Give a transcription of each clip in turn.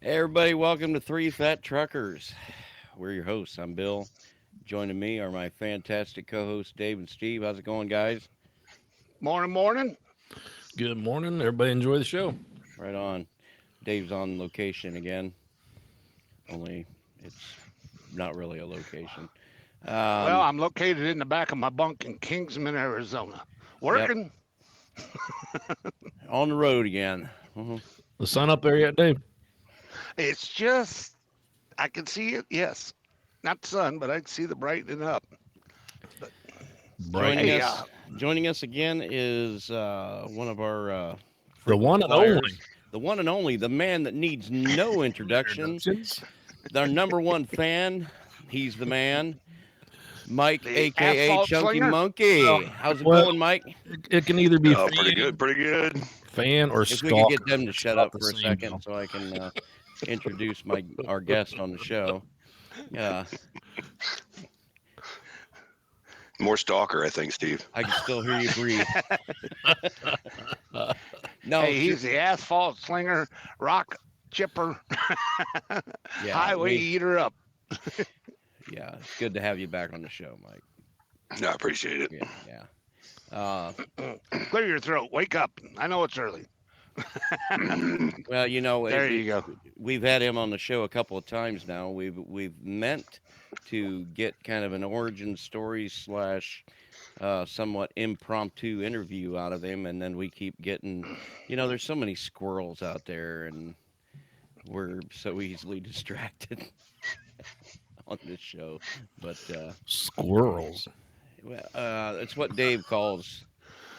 Hey everybody, welcome to Three Fat Truckers. We're your hosts. I'm Bill. Joining me are my fantastic co-hosts Dave and Steve. How's it going, guys? Morning, morning. Good morning. Everybody enjoy the show. Right on. Dave's on location again, only it's not really a location. Well, Um, I'm located in the back of my bunk in Kingsman, Arizona. yep, Working. on the road again. The sun up there yet, Dave? It's just, I can see it, yes. Not the sun, but I can see the brightening up. But Joining Brighton. hey, us, joining us again is one of our The frequent one and only. flyers, the one and only, the man that needs no introduction, Introductions. our number one fan. He's the man. Mike, the aka asphalt Chunky slinger. Well, Monkey. How's it well, going, Mike? it can either be Oh, pretty good, pretty good. fan or If we could get stalker. them to It's shut about up the for a same, second Bill. so I can introduce my our guest on the show. Yeah, More stalker, I think, Steve. I can still hear you breathe. No, Hey, he's the asphalt slinger, rock chipper, yeah, highway eater up. yeah, it's good to have you back on the show, Mike. No, I appreciate it. Yeah, yeah. Uh, Clear your throat. Wake up. I know it's early. well, There you go. we've had him on the show a couple of times now. We've meant to get kind of an origin story slash somewhat impromptu interview out of him, and then we keep getting, there's so many squirrels out there, and we're so easily distracted on this show. But Squirrels. it's what Dave calls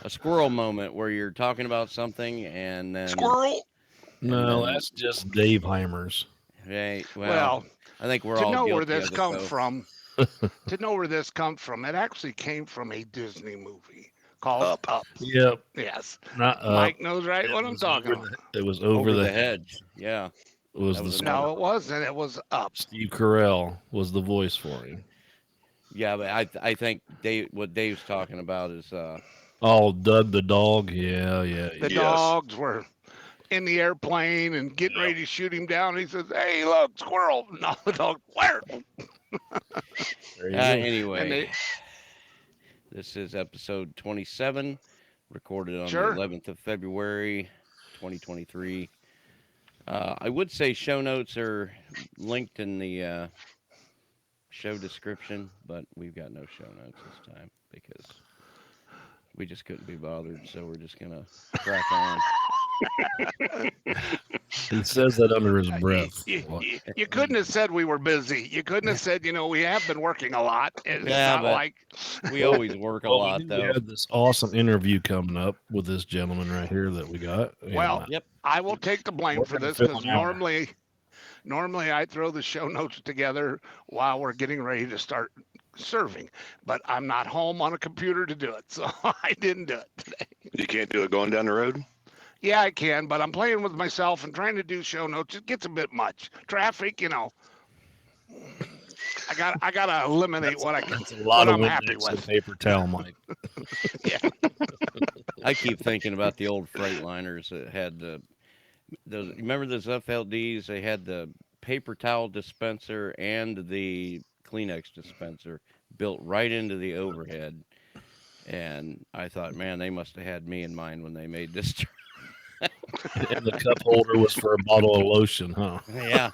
a squirrel moment, where you're talking about something, and then Squirrel. and No, then that's just Dave Heimers. hey, well, Well, I think we're to all know where guilty this of it, comes though. from, it actually came from a Disney movie called Up. Up. Yep. Yes. Not up. Mike knows right It what I'm was talking over about. the. It was over Over the the hedge. hedge, yeah, It was that the was squirrel. another. No, it wasn't. It was Up. Steve Carell was the voice for him. Yeah, but I think what Dave's talking about is Oh, Doug the dog. Yeah, yeah, The yeah. Yes. dogs were in the airplane and getting Yep. ready to shoot him down. He says, "Hey, look, squirrel!" No, the dog, where? There you go. And anyway. they This is episode 27, recorded on the sure. 11th of February, 2023. I would say show notes are linked in the show description, but we've got no show notes this time because we just couldn't be bothered. So we're just gonna crack on. He says that under his You, breath. you, What? you you couldn't have said we were busy. You couldn't have said, we have been working a lot. It's Yeah, not but like, we Well, always work a well, we lot, knew we though. had this awesome interview coming up with this gentleman right here that we got, and well, Yep. I will take the blame we're for going to this fill because an hour. normally I throw the show notes together while we're getting ready to start serving, but I'm not home on a computer to do it, so I didn't do it today. You can't do it going down the road. Yeah, I can, but I'm playing with myself and trying to do show notes. It gets a bit much. Traffic, I gotta eliminate That's, what I can, that's a lot what of I'm happy Windex and with. paper towel, Mike. Yeah. I keep thinking about the old Freightliners that had those. Remember those FLDs? They had the paper towel dispenser and the Kleenex dispenser built right into the overhead. And I thought, man, they must have had me in mind when they made this. And the cup holder was for a bottle of lotion, huh? Yeah,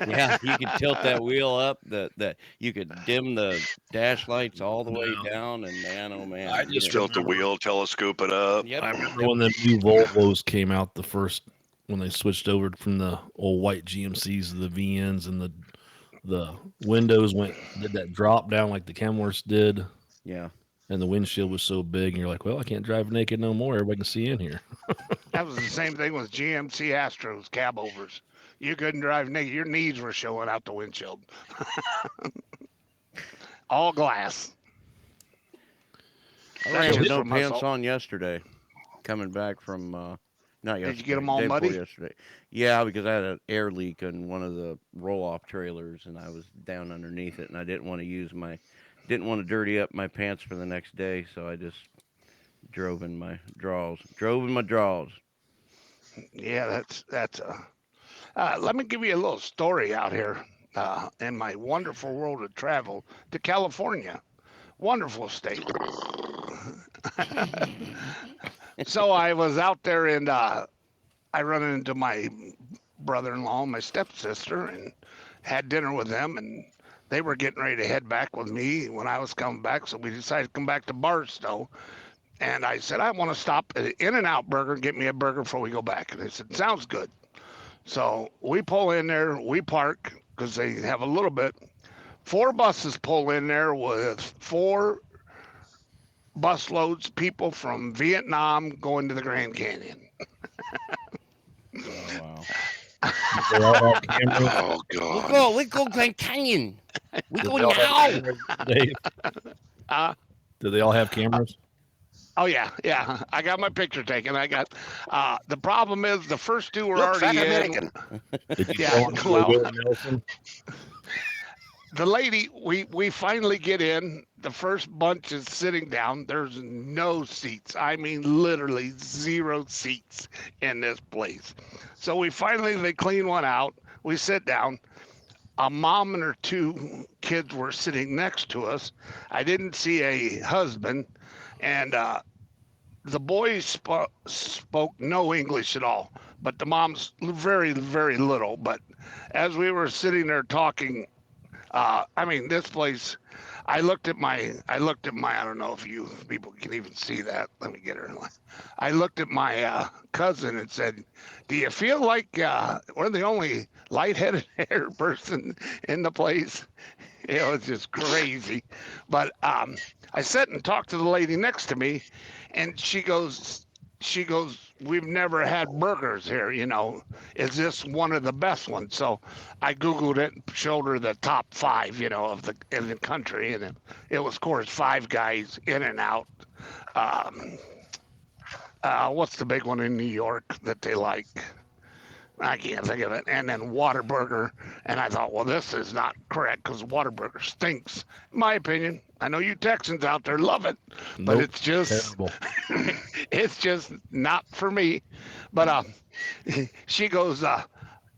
yeah, you could tilt that wheel up. That you could dim the dash lights all the way No, down, and man, oh I man, just Tilt the remember. wheel, telescope it up. yep, I remember yep, when the new Volvos came out, the first when they switched over from the old white GMCs to the VNs, and the windows did that drop down like the Kenworths did, yeah. and the windshield was so big, and you're like, well, I can't drive naked no more. Everybody can see in here. That was the same thing with GMC Astros cab overs. You couldn't drive naked. Your knees were showing out the windshield. All glass. I That's ran with just no from us. pants on yesterday, coming back from not Did you get yesterday, them all day before muddy? yesterday. Yeah, because I had an air leak in one of the roll-off trailers, and I was down underneath it, and I didn't want to dirty up my pants for the next day, so I just drove in my drawers. Drove in my drawers. Yeah, Let me give you a little story out here in my wonderful world of travel to California. Wonderful state. So I was out there and I run into my brother-in-law and my stepsister and had dinner with them and they were getting ready to head back with me when I was coming back. So we decided to come back to Barstow. And I said, I want to stop at In-N-Out Burger and get me a burger before we go back. And they said, sounds good. So we pull in there, we park because they have a little bit. 4 buses pull in there with 4 busloads people from Vietnam going to the Grand Canyon. Oh wow. They all have cameras. Oh We God. go. We go Grand Canyon. We Do go they all have now. cameras, Dave? Uh, Do they all have cameras? oh yeah, yeah. I got my picture taken. I got. The problem is the first 2 were Look, fat already in. American. Did you Yeah, tell them to well- go Willie Nelson? The lady, we finally get in. The first bunch is sitting down. There's no seats. I mean, literally 0 seats in this place. So they clean one out. We sit down. A mom and her 2 kids were sitting next to us. I didn't see a husband, and the boys spoke no English at all. But the mom's very, very little. But as we were sitting there talking, I mean, this place. I looked at my. I don't know if you people can even see that. Let me get her. I looked at my cousin and said, "Do you feel like we're the only lightheaded hair person in the place?" It was just crazy. But I sat and talked to the lady next to me, and she goes, we've never had burgers here, is this one of the best ones? So I Googled it and showed her the top 5, in the country. And it was, of course, Five Guys, In-N-Out. What's the big one in New York that they like? I can't think of it. And then Whataburger. And I thought, well, this is not correct because Whataburger stinks, in my opinion. I know you Texans out there love it, but Nope, it's just terrible. it's just not for me. But she goes,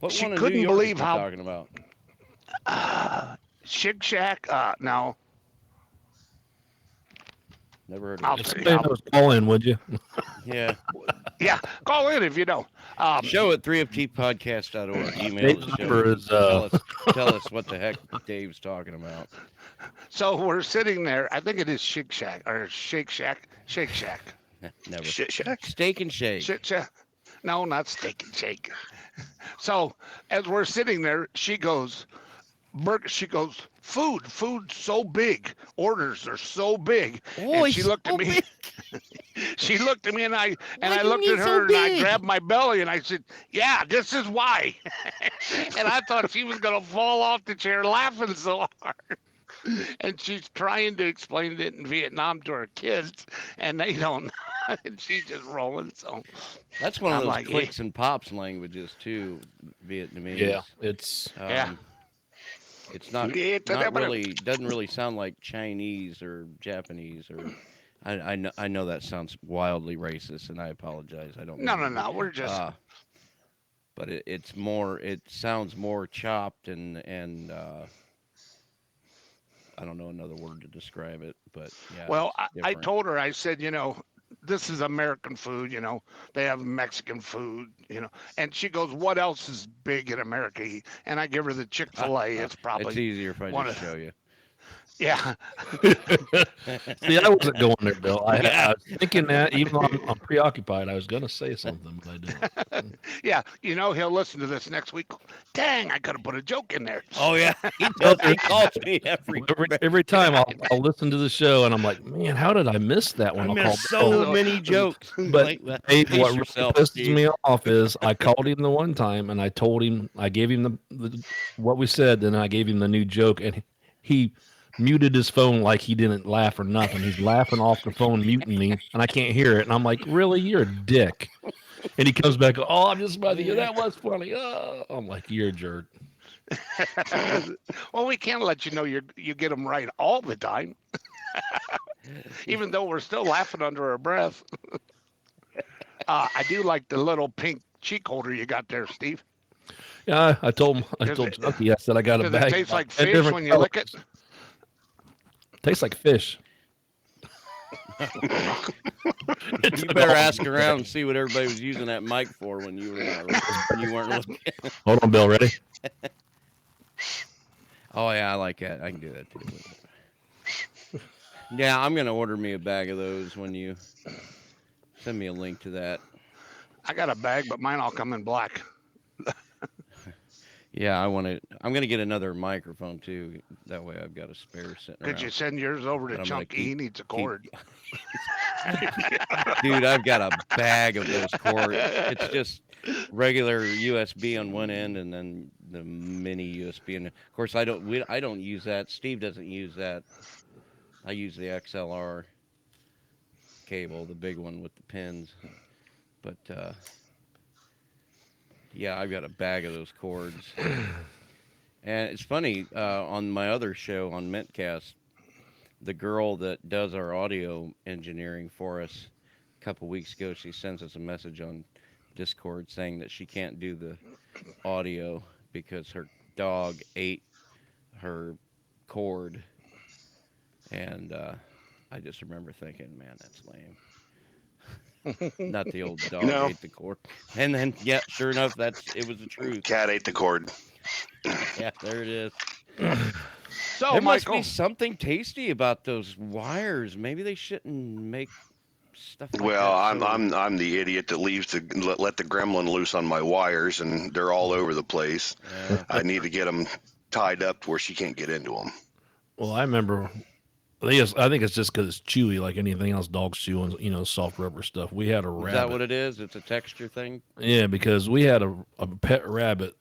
What she one in couldn't New York believe is she how talking about? Shig Shack. No, Never heard I'll of If it. tell you. somebody knows, call in, would you? Yeah. Yeah, call in if you know. Show at 3ftpodcast.org. Email Dave's the show. number is Tell us what the heck Dave's talking about. So we're sitting there. I think it is Shig Shack or Shake Shack. Shake Shack. Never. Shit shack. Steak and shake. Shit, Shack. No, not Steak and Shake. So as we're sitting there, she goes, food so big. Orders are so big. Oh, And she it's looked at so me. big. She looked at me and I Why do you looked at need so her and I big? grabbed my belly and I said, "Yeah, this is why." And I thought she was gonna fall off the chair laughing so hard. And she's trying to explain it in Vietnam to her kids, and they don't. And she's just rolling. So That's one of I'm those like, clicks and pops languages too, Vietnamese. Yeah, it's Yeah. It's not really doesn't really sound like Chinese or Japanese or I know that sounds wildly racist and I apologize. I don't no, mean no, no. We're just but it sounds more chopped and I don't know another word to describe it, but yeah. well. it's I different. told her. I said, this is American food. They have Mexican food. And she goes, "What else is big in America?" And I give her the Chick-fil-A. It's It's probably easier if I one just of- show you. yeah. See, I wasn't going there, Bill. Yeah. I was thinking that even though I'm preoccupied, I was going to say something, but I didn't. Yeah, he'll listen to this next week. Dang, I could have put a joke in there. Oh yeah, he does. He calls me every. Every time I'll listen to the show and I'm like, man, how did I miss that one? I I'll call miss Bill. so many jokes. But Like that. Dave, Pace what really yourself, pisses Steve. me off is I called him the one time and I told him, I gave him the what we said, then I gave him the new joke, and he muted his phone like he didn't laugh or nothing. He's laughing off the phone, muting me, and I can't hear it. And I'm like, really? You're a dick. And he comes back, oh, I'm just about to hear that was funny. Oh, I'm like, you're a jerk. Well, we can't let you know you get them right all the time, even though we're still laughing under our breath. I do like the little pink cheek holder you got there, Steve. Yeah, I Does told it, Chucky, I said I got a does it bag taste about like 10 fish different when you colors. lick it? Tastes like fish. Okay. It You took better all ask day. around and see what everybody was using that mic for when you weren't looking. Hold on, Bill. Ready? Oh yeah, I like that. I can do that too. Yeah, I'm gonna order me a bag of those when you send me a link to that. I got a bag, but mine all come in black. Yeah, I want to. I'm gonna get another microphone too. That way, I've got a spare sitting Could you around. send yours over to But I'm gonna Chunky? He keep needs a keep. cord. Dude, I've got a bag of those cord. It's just regular USB on one end, and then the mini USB. And of course, I don't use that. Steve doesn't use that. I use the XLR cable, the big one with the pins. But yeah, I've got a bag of those cords. And it's funny, on my other show on Mintcast, the girl that does our audio engineering for us a couple weeks ago, she sends us a message on Discord saying that she can't do the audio because her dog ate her cord. And I just remember thinking, man, that's lame. Not the old dog No, ate the cord. And then, yeah, sure enough, it was the truth. cat ate the cord. Yeah, there it is. So, There must be Michael, something tasty about those wires. Maybe they shouldn't make stuff like Well, that. I'm So, I'm I'm the idiot that leaves the let the gremlin loose on my wires, and they're all over the place. yeah. I need to get them tied up to where she can't get into them. Well, I remember. I think it's just because it's chewy, like anything else dogs chew on, soft rubber stuff. We had a Is that rabbit. what it is? It's a texture thing? Yeah, because we had a pet rabbit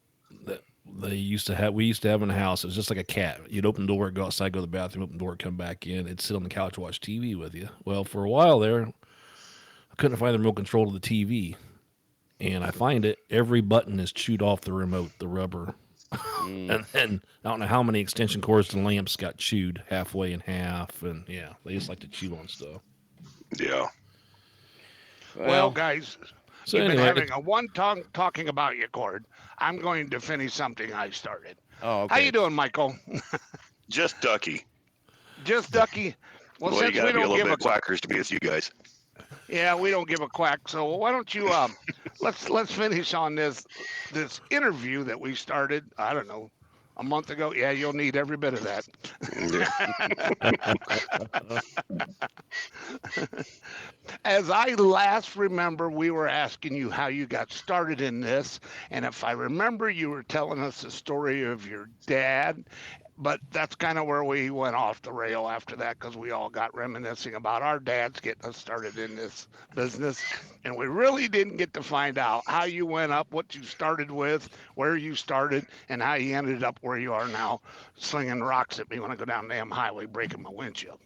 that they used to have. We used to have in the house. It was just like a cat. You'd open the door, go outside, go to the bathroom, open the door, come back in. It'd sit on the couch, watch TV with you. Well, for a while there, I couldn't find the remote control of the TV, and I find it. Every button is chewed off the remote, the rubber, Mm. and then I don't know how many extension cords and lamps got chewed halfway in half, and yeah, they just like to chew on stuff. Yeah. well, Well, guys, So you've been anyway, having a one tongue talking about your cord. I'm going to finish something I started. oh, How you okay. doing, Michael? Just Ducky. Just Ducky. Well, Well, you since got we to be a don't little give a bit quackers to be with you guys. yeah, we don't give a quack. So why don't you let's finish on this interview that we started. I don't know, a month ago. Yeah, you'll need every bit of that. As I last remember, we were asking you how you got started in this. And if I remember, you were telling us the story of your dad. But that's kind of where we went off the rail after that because we all got reminiscing about our dads getting us started in this business. And we really didn't get to find out how you went up, what you started with, where you started, and how you ended up where you are now, slinging rocks at me when I go down the damn highway, breaking my windshield.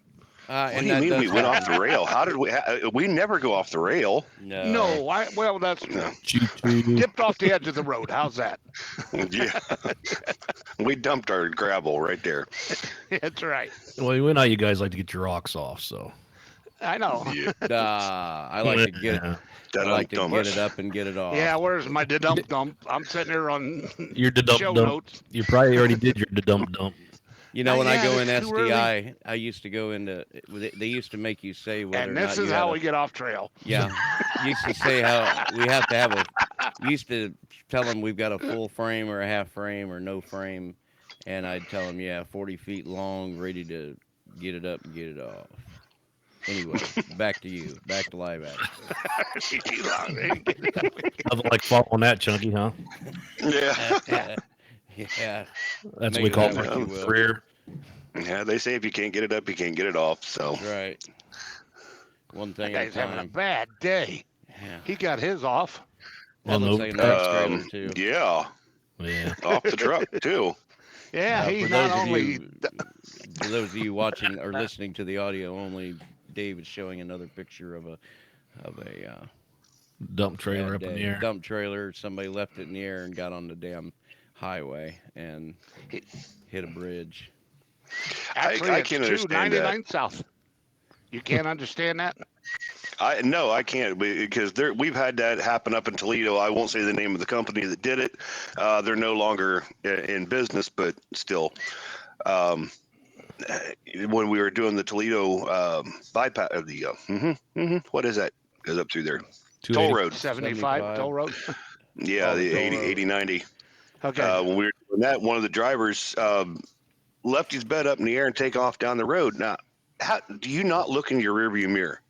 What And do you that mean we does went off happen. the rail? How did we? We never go off the rail. No. No, well, that's true. No. choo choo. Dipped off the edge of the road. How's that? Yeah, we dumped our gravel right there. That's right. Well, we know you guys like to get your rocks off, so I know. Yeah, I like to get yeah. I like to dump. get it up and get it off. Yeah, where's my dump dump? I'm sitting here on Your dump show dump. notes. You probably already did your dump dump. You know, Not when I yet, go in it's too early. SDI, I used to go into. They used to make you say whether And or this not is you had how a. we get off trail. Yeah, used to say how we have to have a. Used to tell them we've got a full frame or a half frame or no frame, and I'd tell them, yeah, 40 feet long, ready to get it up and get it off. Anyway, back to you. Back to live action. Nothing like following that, Chunky, huh? Yeah, Yeah, That's what make we of call that my what you will. career. yeah. They say if you can't get it up, you can't get it off. So That's right. One That thing at a guy's having a time. bad day. Yeah. He got his off. Well, That looks no, like an ox trailer too. yeah, yeah. off the truck too. Yeah, For he's not those of only you, for those of you watching or listening to the audio only, Dave is showing another picture of a Dump trailer bad up in the day. air. Dump trailer. Somebody left it in the air and got on the damn highway and hit a bridge. actually I it's can't understand that. 299 south. You can't understand that? I can't because we've had that happen up in Toledo. I won't say the name of the company that did it. They're no longer in business, but still, um, when we were doing the Toledo bypass, what is that goes up through there? Toll 280. road. 75 toll road. Yeah, Oh, the the toll 80, road. 80 90. Okay. When we were doing that, one of the drivers left his bed up in the air and take off down the road. Now, how do you not look in your rearview mirror?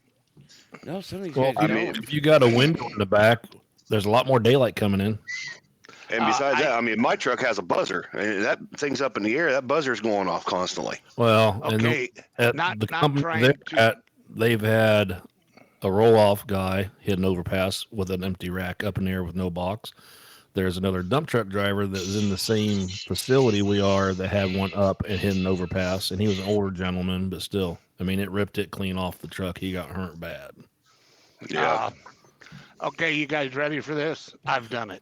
No, some of these Well, guys I don't. mean, if you got a window in the back, there's a lot more daylight coming in. and besides I that, I mean, my truck has a buzzer, and that thing's up in the air. That buzzer's going off constantly. Well, and okay. at Not the not company they're trying to. at, they've had a roll-off guy hit an overpass with an empty rack up in the air with no box. There's another dump truck driver that was in the same facility we are that had one up and hit an overpass, and he was an older gentleman, but still, I mean, it ripped it clean off the truck. He got hurt bad. Yeah. Uh, okay, you guys ready for this? I've done it.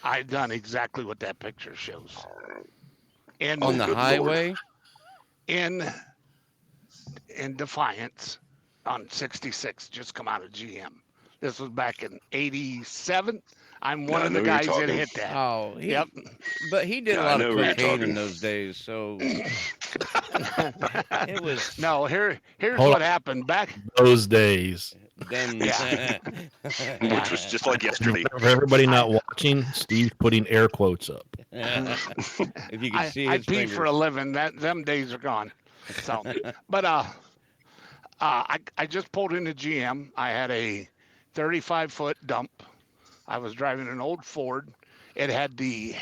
I've done exactly what that picture shows. In On the Good Lord. highway? in in Defiance on 66, just come out of GM. This was back in '87. I'm one I of know the you're guys that talking. hit that. Oh, Yep. but he did a Yeah, I lot know of where you're cocaine in talking. those days, so it was No, here's Hold what happened back. Those days. them. Yeah. Which was just like yesterday. For everybody I not watching, Steve's putting air quotes up. If you could see I his pee for a fingers. living. Them days are gone. So, but I just pulled into GM. I had a 35-foot dump. I was driving an old Ford. It had the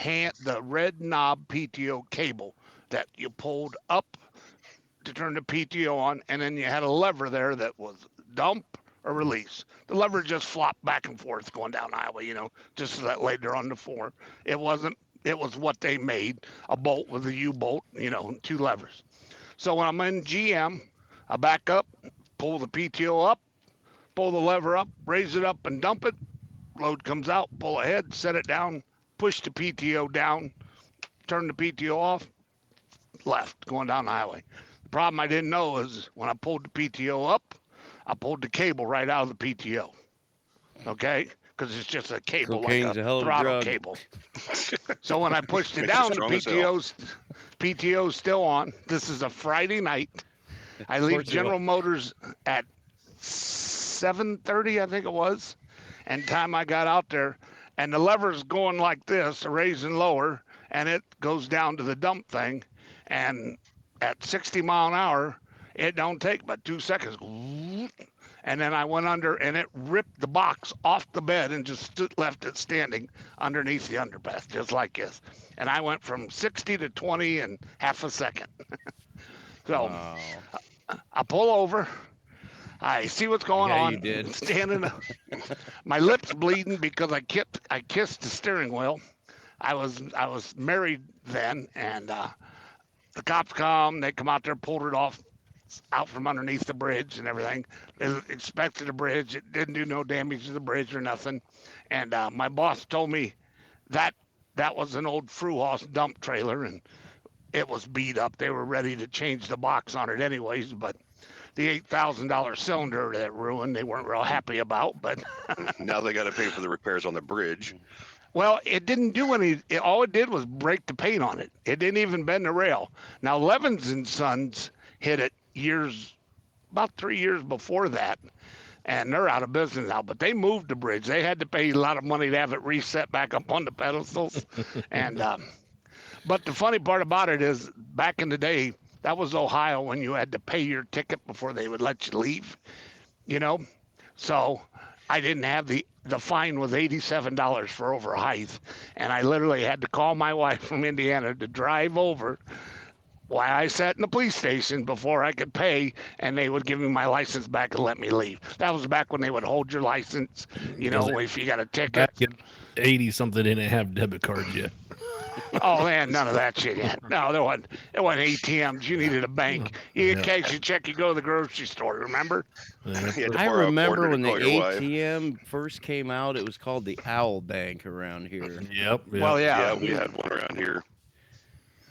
red knob PTO cable that you pulled up to turn the PTO on, and then you had a lever there that was dump or release. The lever just flopped back and forth going down the highway, just so that laid there on the floor. It wasn't. It was what they made, a bolt with a U-bolt, two levers. So when I'm in GM, I back up, pull the PTO up, pull the lever up, raise it up, and dump it. Load comes out, pull ahead, set it down, push the PTO down, turn the PTO off, left, going down the highway. The problem I didn't know is when I pulled the PTO up, I pulled the cable right out of the PTO. Okay? Because it's just a cable, like Cocaine's a a hell of a throttle drug. cable. So when I pushed it Makes you down, the strong as hell. PTO's still on. This is a Friday night. I Of leave course it General was. Motors at 7:30, I think it was. And time I got out there, and the lever's going like this, raise and lower, and it goes down to the dump thing. And at 60 mile an hour, it don't take but 2 seconds. And then I went under, and it ripped the box off the bed and just left it standing underneath the underpass, just like this. And I went from 60 to 20 in half a second. So Wow. I pull over. I see what's going Yeah, on. you did. Standing, my lips bleeding because I kissed the steering wheel. I was married then, and the cops come. They come out there, pulled it off, out from underneath the bridge and everything. They inspected the bridge. It didn't do no damage to the bridge or nothing. And my boss told me that that was an old Fruhaus dump trailer, and it was beat up. They were ready to change the box on it anyways, but the $8,000 cylinder that ruined, they weren't real happy about. But Now they got to pay for the repairs on the bridge. well, it didn't do any. All it did was break the paint on it. It didn't even bend the rail. Now Levins and Sons hit it about 3 years before that, and they're out of business now. But they moved the bridge. They had to pay a lot of money to have it reset back up on the pedestals, and but the funny part about it is, back in the day, that was Ohio when you had to pay your ticket before they would let you leave, you know? So I didn't have the fine was $87 for over height. And I literally had to call my wife from Indiana to drive over while I sat in the police station before I could pay, and they would give me my license back and let me leave. That was back when they would hold your license, if you got a ticket. Back in 80 something, they didn't have debit cards yet. Oh, man, none of that shit yet. No, there wasn't ATMs. You needed a bank. You get cash your check, you go to the grocery store, remember? Yeah. You had to I borrow a remember quarter when to the call your wife. ATM first came out, it was called the Owl Bank around here. Yep. Well, Yeah, yeah. we had one around here.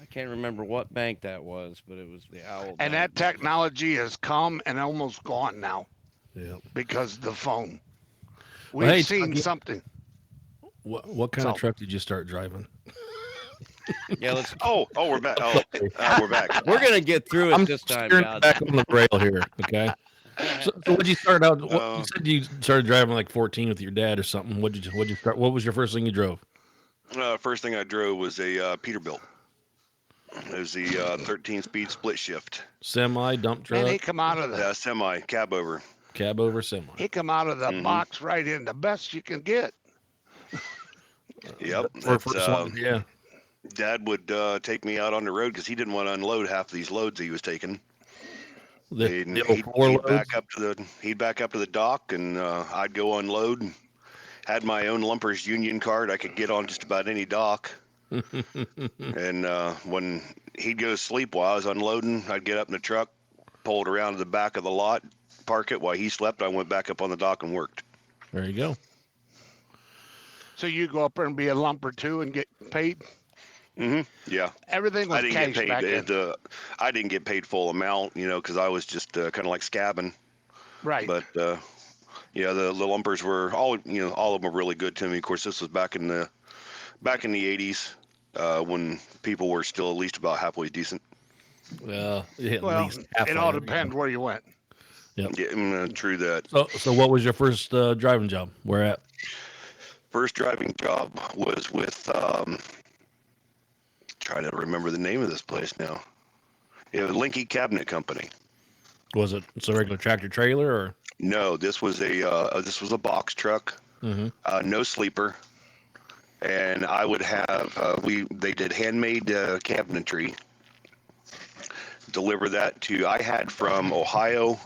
I can't remember what bank that was, but it was the Owl And Bank. that technology has come and almost gone now. Yeah. because of the phone. Well, We've hey, seen Chucky, something. what kind of So truck did you start driving? Yeah, let's. Oh, we're back. Sorry. We're back. We're gonna get through it I'm this time, steering God. back on the rail here. Okay. So what'd you start out? You Uh, said you started driving like 14 with your dad or something. What'd you start? What was your first thing you drove? First thing I drove was a Peterbilt. It was the 13-speed split shift. Semi, dump man, truck, Semi cab over. cab over semi. he come out of the Hmm. box right in the best you can get. Yep. For That's first one, yeah. Dad would take me out on the road because he didn't want to unload half these loads he was taking. The old four He'd loads. back up to the dock, and I'd go unload. Had my own Lumpers Union card. I could get on just about any dock. And when he'd go to sleep while I was unloading, I'd get up in the truck, pull it around to the back of the lot, park it while he slept. I went back up on the dock and worked. There you go. So you go up there and be a lumper too and get paid. Yeah, Everything I was didn't cash get back paid. then. I didn't get paid full amount, because I was just kind of like scabbing. Right. But yeah, the lumpers were all of them were really good to me. Of course, this was back in the '80s when people were still at least about halfway decent. Yeah, at Well, least it halfway. all depends where you went. Yeah, true that. So what was your first driving job? Where at? First driving job was with trying to remember the name of this place now. Yeah, Linky Cabinet Company. Was it a regular tractor trailer or? No, this was a box truck, no sleeper, and I would have they did handmade cabinetry. Deliver that to I had from Ohio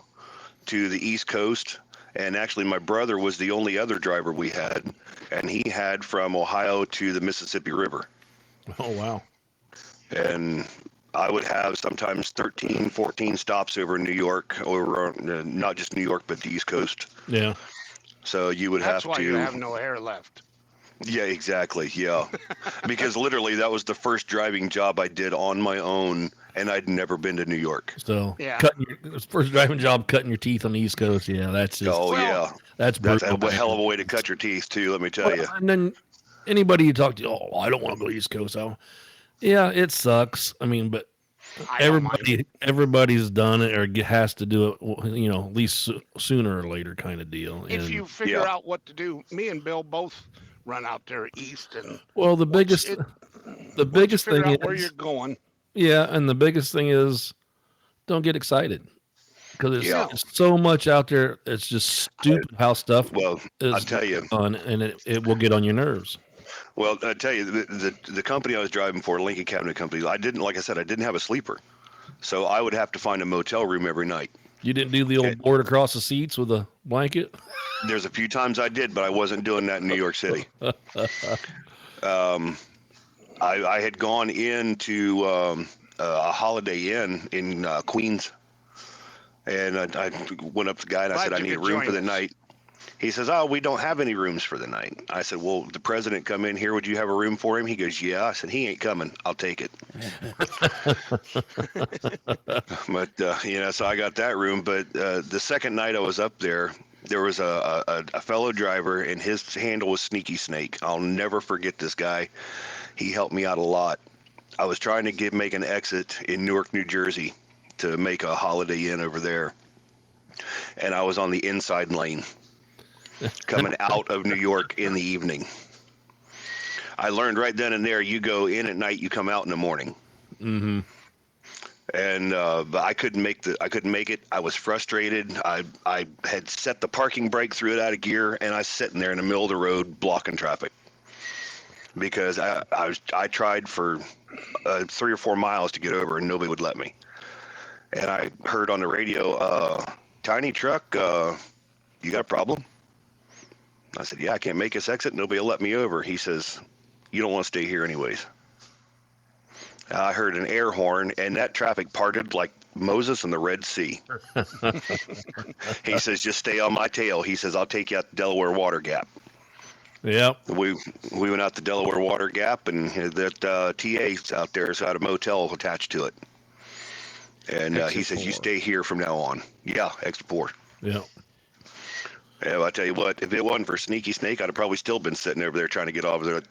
to the East Coast, and actually my brother was the only other driver we had, and he had from Ohio to the Mississippi River. Oh wow. And I would have sometimes 13, 14 stops over in New York, over not just New York, but the East Coast. Yeah. So you would That's have why to. you have no hair left. Yeah, exactly. Yeah. Because literally that was the first driving job I did on my own, and I'd never been to New York. So Yeah. cutting your first driving job, cutting your teeth on the East Coast. Yeah, that's just Oh, Well, yeah. that's That's brutal. a hell man. of a way to cut your teeth, too, let me tell you. And then anybody you talk to, oh, I don't want to go East Coast. Yeah, it sucks. I mean, but I don't mind. everybody's done it or has to do it. At least sooner or later, kind of deal. If And you figure Yeah. out what to do, me and Bill both run out there east, and well, the once biggest it, the once you biggest figure thing out where is you're going, yeah, and the biggest thing is don't get excited because Yeah. it's so much out there. It's just stupid how stuff Well, I'll is tell you. done, and it will get on your nerves. Well, I tell you, the company I was driving for, Lincoln Cabinet Company, like I said, I didn't have a sleeper. So I would have to find a motel room every night. You didn't do the old board across the seats with a blanket? There's a few times I did, but I wasn't doing that in New York City. I had gone into a Holiday Inn in Queens, and I went up to the guy and I Glad said, I you need a could room for join the us. night. He says, oh, we don't have any rooms for the night. I said, well, the president come in here. Would you have a room for him? He goes, yeah. I said, he ain't coming. I'll take it. But, so I got that room. But the second night I was up there, there was a fellow driver, and his handle was Sneaky Snake. I'll never forget this guy. He helped me out a lot. I was trying to make an exit in Newark, New Jersey to make a Holiday Inn over there. And I was on the inside lane coming out of New York in the evening. I learned right then and there, you go in at night, you come out in the morning. Mm-hmm. And but I couldn't make it. I was frustrated. I had set the parking brake, threw it out of gear, and I was sitting there in the middle of the road blocking traffic because I tried for 3 or 4 miles to get over, and nobody would let me. And I heard on the radio, tiny truck, you got a problem? I said, yeah, I can't make this exit. Nobody will let me over. He says, you don't want to stay here anyways. I heard an air horn, and that traffic parted like Moses in the Red Sea. He says, just stay on my tail. He says, I'll take you out to Delaware Water Gap. Yep. We went out to Delaware Water Gap, and that TA's out there has got a motel attached to it. And he Exit says, you 4. stay here from now on. Yeah, exit 4. Yep. Yeah, well, I tell you what, if it wasn't for Sneaky Snake, I'd have probably still been sitting over there trying to get over there.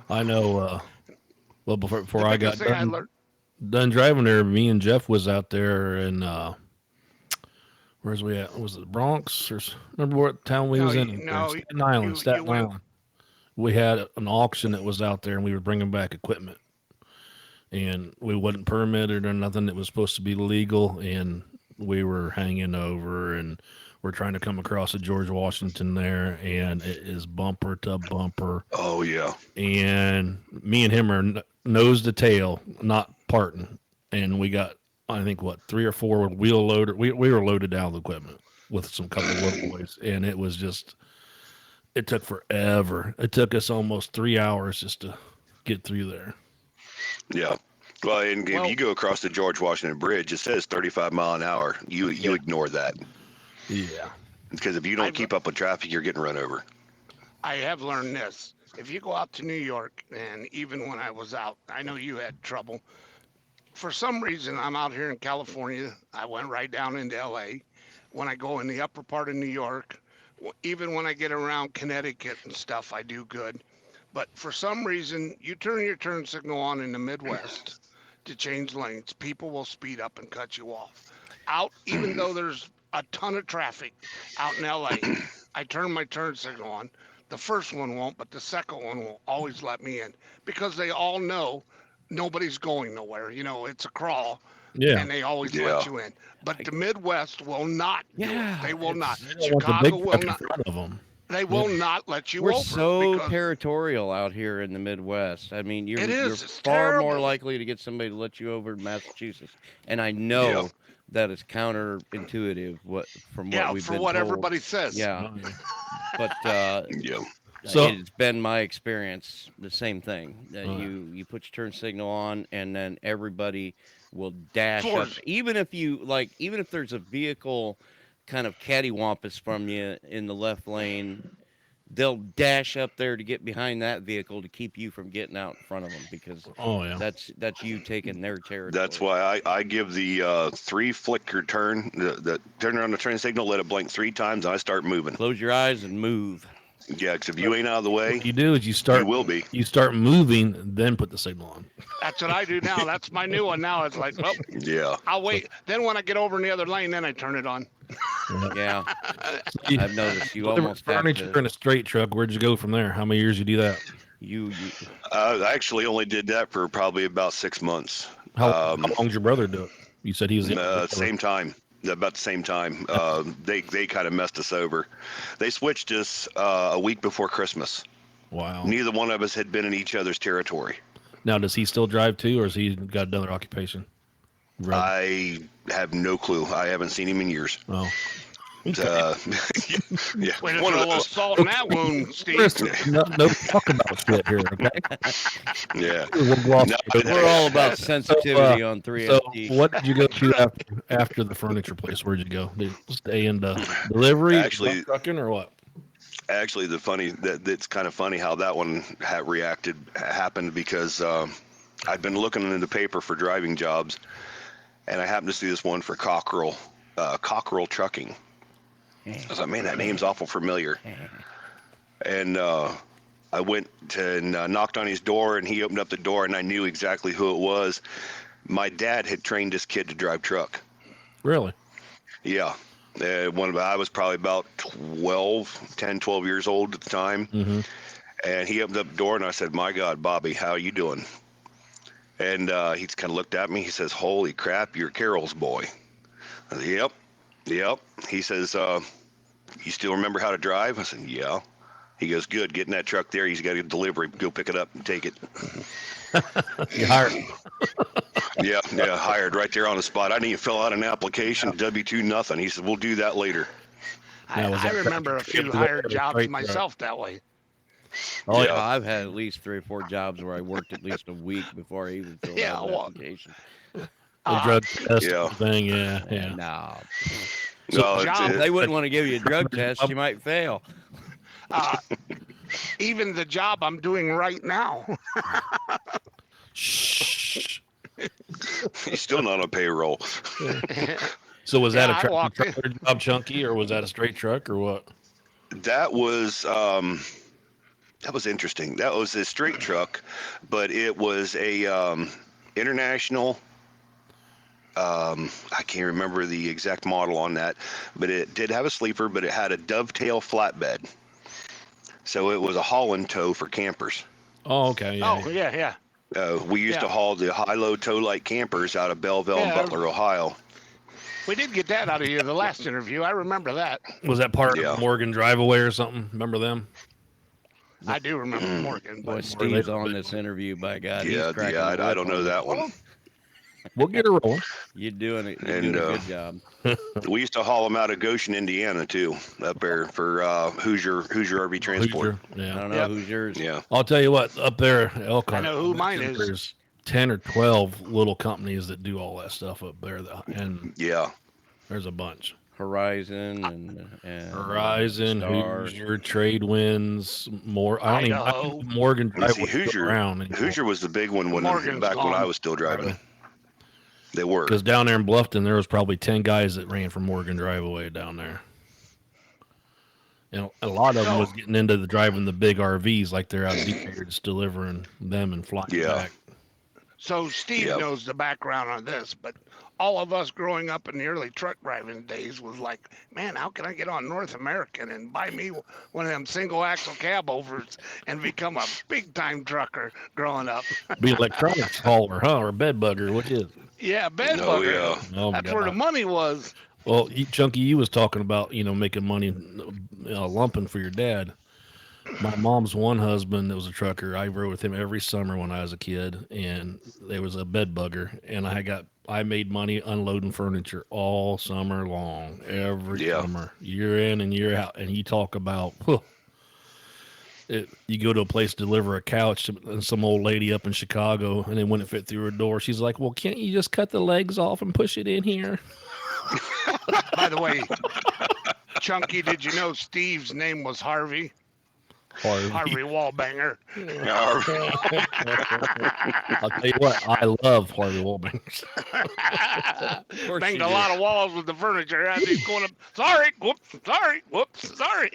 I know. Well, before The I biggest got thing I learned. done driving there, me and Jeff was out there in where's we at? Was it the Bronx remember what town we No, was in? There, no, Staten Island. you Staten would have. Island. We had an auction that was out there, and we were bringing back equipment, and we wasn't permitted or nothing. It was supposed to be legal, and we were hanging over, and we're trying to come across the George Washington there, and it is bumper to bumper, Oh yeah, and me and him are nose to tail, not parting, and we got I think what 3 or 4 wheel loader. We were loaded down with equipment with some couple of little boys, and it was just it took forever. It took us almost 3 hours just to get through there. yeah. Well, and if Well, you go across the George Washington Bridge, it says 35 mile an hour. You Yeah. ignore that Yeah. because if you don't I've keep up with traffic, you're getting run over. I have learned this. If you go out to New York, and even when I was out, I know you had trouble. For some reason, I'm out here in California. I went right down into LA. When I go in the upper part of New York, even when I get around Connecticut and stuff, I do good. But for some reason, you turn your turn signal on in the Midwest to change lanes, people will speed up and cut you off. Out, even though there's a ton of traffic out in LA, I turn my turn signal on. The first one won't, but the second one will always let me in because they all know nobody's going nowhere. It's a crawl Yeah. and they always Yeah. let you in. But the Midwest will not do it. Yeah, They will not. They don't want the Chicago big will truck in not. front of them. They Yeah. will not let you we're over so because territorial out here in the Midwest. I mean, it you're is. It's far more terrible. likely to get somebody to let you over in Massachusetts, and I Yeah. know that is counterintuitive from what Yeah, we've for been what told. everybody says. Yeah, Oh, yeah. but Yeah. So, it's been my experience the same thing. uh, You put your turn signal on, and then everybody will dash up, Floors. even if there's a vehicle kind of cattywampus from you in the left lane, they'll dash up there to get behind that vehicle to keep you from getting out in front of them because oh yeah. that's you taking their That's territory. why I give the 3 flicker turn, the turn around the turn signal, let it blink 3 times, and I start moving. Close your eyes and move. Yeah, because if you ain't out of the way, What you do is you will be. you start moving, then put the signal on. That's what I do now. That's my new one now. It's like, well, Yeah. I'll wait. Then when I get over in the other lane, then I turn it on. Yeah. Yeah, So you I've noticed you deliver almost have furniture to. in a straight truck. Where'd you go from there? How many years you do that? You I actually only did that for probably about 6 months. How long's your brother do it? You said he was the youngest brother. Same time. About the same time. They kind of messed us over. They switched us a week before Christmas. Wow. Neither one of us had been in each other's territory. Now, does he still drive too, or has he got another occupation? Right. I have no clue. I haven't seen him in years. Oh. Okay. Uh, yeah, Way to one throw of a little those. salt in that wound, Steve. Chris, no talk about shit here, okay? Yeah. We'll gloss No, over we're all that. about sensitivity on So 3FD. what did you go to after the furniture place? Where'd you go? Did you stay in the delivery, Actually, trucking, or what? actually, that's kind of funny how that one happened because I've been looking in the paper for driving jobs, and I happened to see this one for Cockerel Trucking. I was like, man, that name's awful familiar. And I went and knocked on his door, and he opened up the door, and I knew exactly who it was. My dad had trained this kid to drive truck. Really? Yeah. I was probably about 12 years old at the time. Mm-hmm. And he opened up the door, and I said, my God, Bobby, how you doing? And he kind of looked at me. He says, holy crap, you're Carol's boy. I said, yep. He says, you still remember how to drive? I said, yeah. He goes, good, get in that truck there. He's got a delivery. Go pick it up and take it. You hired. Yeah, hired right there on the spot. I didn't even fill out an application, W-2, nothing. He said, we'll do that later. Now, was I that remember a tractor few trailer hired or jobs straight myself that way. Oh Yeah. yeah. I've had at least 3 or 4 jobs where I worked at least a week before I even filled Yeah, out an well, application. The uh, drug test Yeah. thing. Yeah. No, So No, job. they wouldn't want to give you a drug test. You might fail. uh, even the job I'm doing right now. shh. he's still not on payroll. So was that Yeah, a I tractor walked in. trailer job, Chunky, or was that a straight truck, or what? That was interesting. That was a straight truck, but it was a international. I can't remember the exact model on that, but it did have a sleeper, but it had a dovetail flatbed. So it was a haul and tow for campers. Oh, okay, yeah. Oh, yeah. We used to Yeah. haul the high-low tow-light campers out of Belleville and Yeah. Butler, Ohio. We did get that out of you the last interview. I remember that. Was that part Yeah. of Morgan Drive Away or something? Remember them? I do remember Morgan, Boy, but Steve's they- on this interview. By God, he's Yeah, cracking yeah, the I whip don't know on that this. one. We'll get her rolling. You're doing it. You're And doing a good job. we used to haul them out of Goshen, Indiana, too, up there for Hoosier RV Transport. Hoosier, I yeah. don't know Yep. who's yours. Yeah. I'll tell you what, up there, Elkhart, I know who mine is. there's 10 or 12 little companies that do all that stuff up there, and Yeah. there's a bunch. Horizon and Horizon, Star. Hoosier, Trade Winds, more. I don't Idaho. even. Morgan Let's Drive see, was still Hoosier. around anymore. Hoosier was the big one Morgan's back when I gone. was still driving. They were. Because down there in Bluffton, there was probably 10 guys that ran from Morgan Drive Away down there. And a lot of them was getting into the driving the big RVs, like they're out deep here just delivering them and flying Yeah. back. So Steve Yep. knows the background on this, but all of us growing up in the early truck driving days was like, man, how can I get on North American and buy me one of them single axle cab overs and become a big time trucker growing up? Be electronics hauler, huh? Or a bed bugger, which is. Yeah, bed Oh, bugger. yeah. Oh, my That's where the God. money was. Well, Chunky, you was talking about, making money lumping for your dad. My mom's one husband that was a trucker. I rode with him every summer when I was a kid, and there was a bed bugger, and I made money unloading furniture all summer long, every Yeah. summer, year in and year out. And you talk about, you go to a place to deliver a couch to some old lady up in Chicago, and it wouldn't fit through her door. She's like, "Well, can't you just cut the legs off and push it in here?" By the way, Chunky, did you know Steve's name was Harvey? Harvey Wallbanger. I'll tell you what, I love Harvey Wallbangers. course Banged you a do. lot of walls with the furniture as he's going up. Sorry, whoops, sorry, whoops, sorry.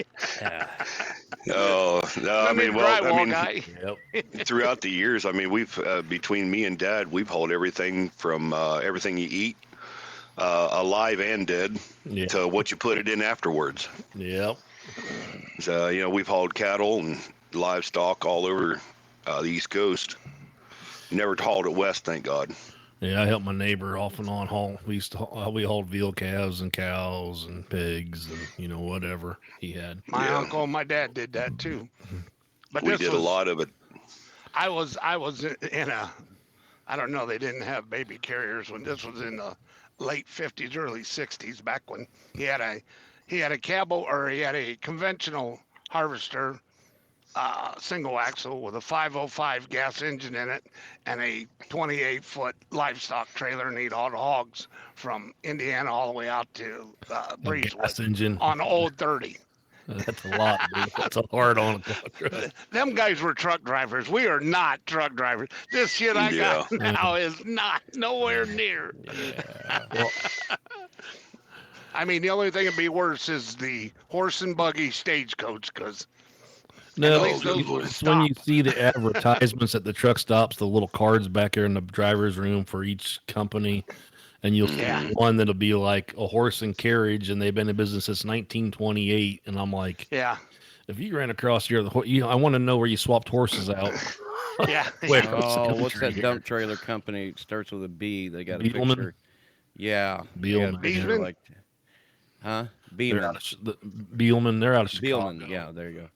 Oh, no, I I'm mean, a well, I drywall mean, guy. Yep. throughout the years, I mean, we've between me and Dad, we've hauled everything from everything you eat, alive and dead, Yeah. to what you put it in afterwards. Yep. So, we've hauled cattle and livestock all over the East Coast. Never hauled it west, thank God. Yeah, I helped my neighbor off and on haul. We hauled veal calves and cows and pigs and whatever he had. My Yeah. uncle and my dad did that too. But We this did was, a lot of it. I was in a, I don't know, they didn't have baby carriers when this was in the late 50s, early 60s, back when he had a conventional harvester, single axle with a 505 gas engine in it and a 28-foot livestock trailer, and he'd haul the hogs from Indiana all the way out to A Breezewood gas engine. on Old 30. That's a lot, dude. That's a hard on. Them guys were truck drivers. We are not truck drivers. This shit I got Yeah. now is not nowhere near. Well, I mean, the only thing that'd be worse is the horse and buggy stagecoach, because no, at least those would it's when you stop. see the advertisements at the truck stops, the little cards back there in the driver's room for each company, and you'll see Yeah. one that'll be like a horse and carriage, and they've been in business since 1928. And I'm like, Yeah, if you ran across here, I want to know where you swapped horses out. yeah. Where? Oh, what's Country that here. dump trailer company? It starts with a B. They got a Beelman? picture. Yeah. they got a Beelman. picture Beelman? like, huh? They're out Beeman. of Beelman. They're out of Chicago Beelman. Yeah, there you go.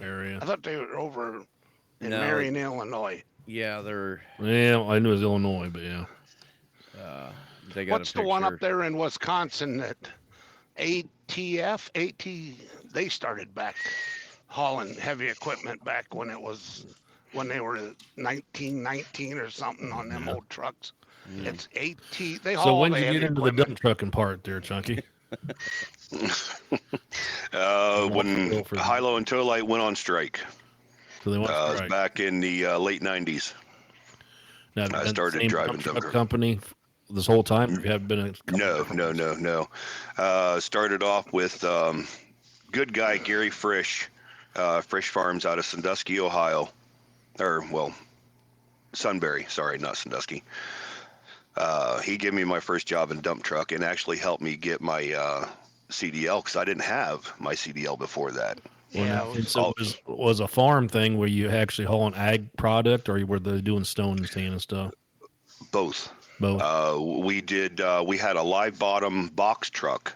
area. I thought they were over in No. Marion, Illinois. Yeah, they're. Yeah, I knew it was Illinois, but yeah. They got What's a picture. the one up there in Wisconsin that they started back hauling heavy equipment back when they were 1919 or something on them old trucks. Mm. It's AT. They haul So all when the did you heavy get into the equipment. dump trucking part there, Chunky? When for- Hilo and Towlight went on strike, So they went it was strike. back in the late 90s. Now, have you I been the started same driving dump dump truck truck. company this whole time? You have been a couple No, different no, ones? no, no. Started off with good guy Gary Frisch, Frisch Farms out of Sandusky, Ohio, or well, Sunbury. Sorry, not Sandusky. He gave me my first job in dump truck and actually helped me get my CDL because I didn't have my CDL before that. Yeah, And so was a farm thing where you actually haul an ag product, or were they doing stone and sand and stuff? Both. Both. We did. We had a live bottom box truck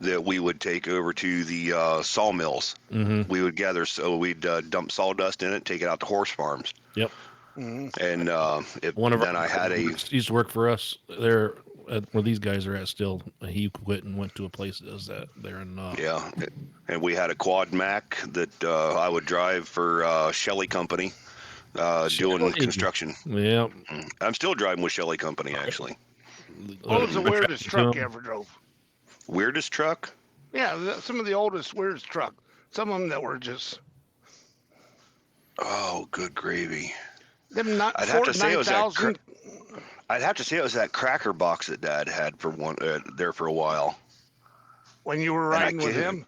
that we would take over to the sawmills. Mm-hmm. We would gather, so we'd dump sawdust in it, take it out to horse farms, Yep. and One of then our I had a used to work for us there where these guys are at still. He quit and went to a place that does that there in yeah, and we had a quad Mac that I would drive for Shelley Company, doing Shelley. construction. Yeah. I'm still driving with Shelley Company actually. what was the weirdest truck you ever drove? Weirdest truck? Yeah, some of the oldest, weirdest truck. Some of them that were just Oh, good gravy. them not I'd have to Ford say it was that 9000. I'd have to say it was that cracker box that Dad had for one there for a while. When you were And I riding with can't- him,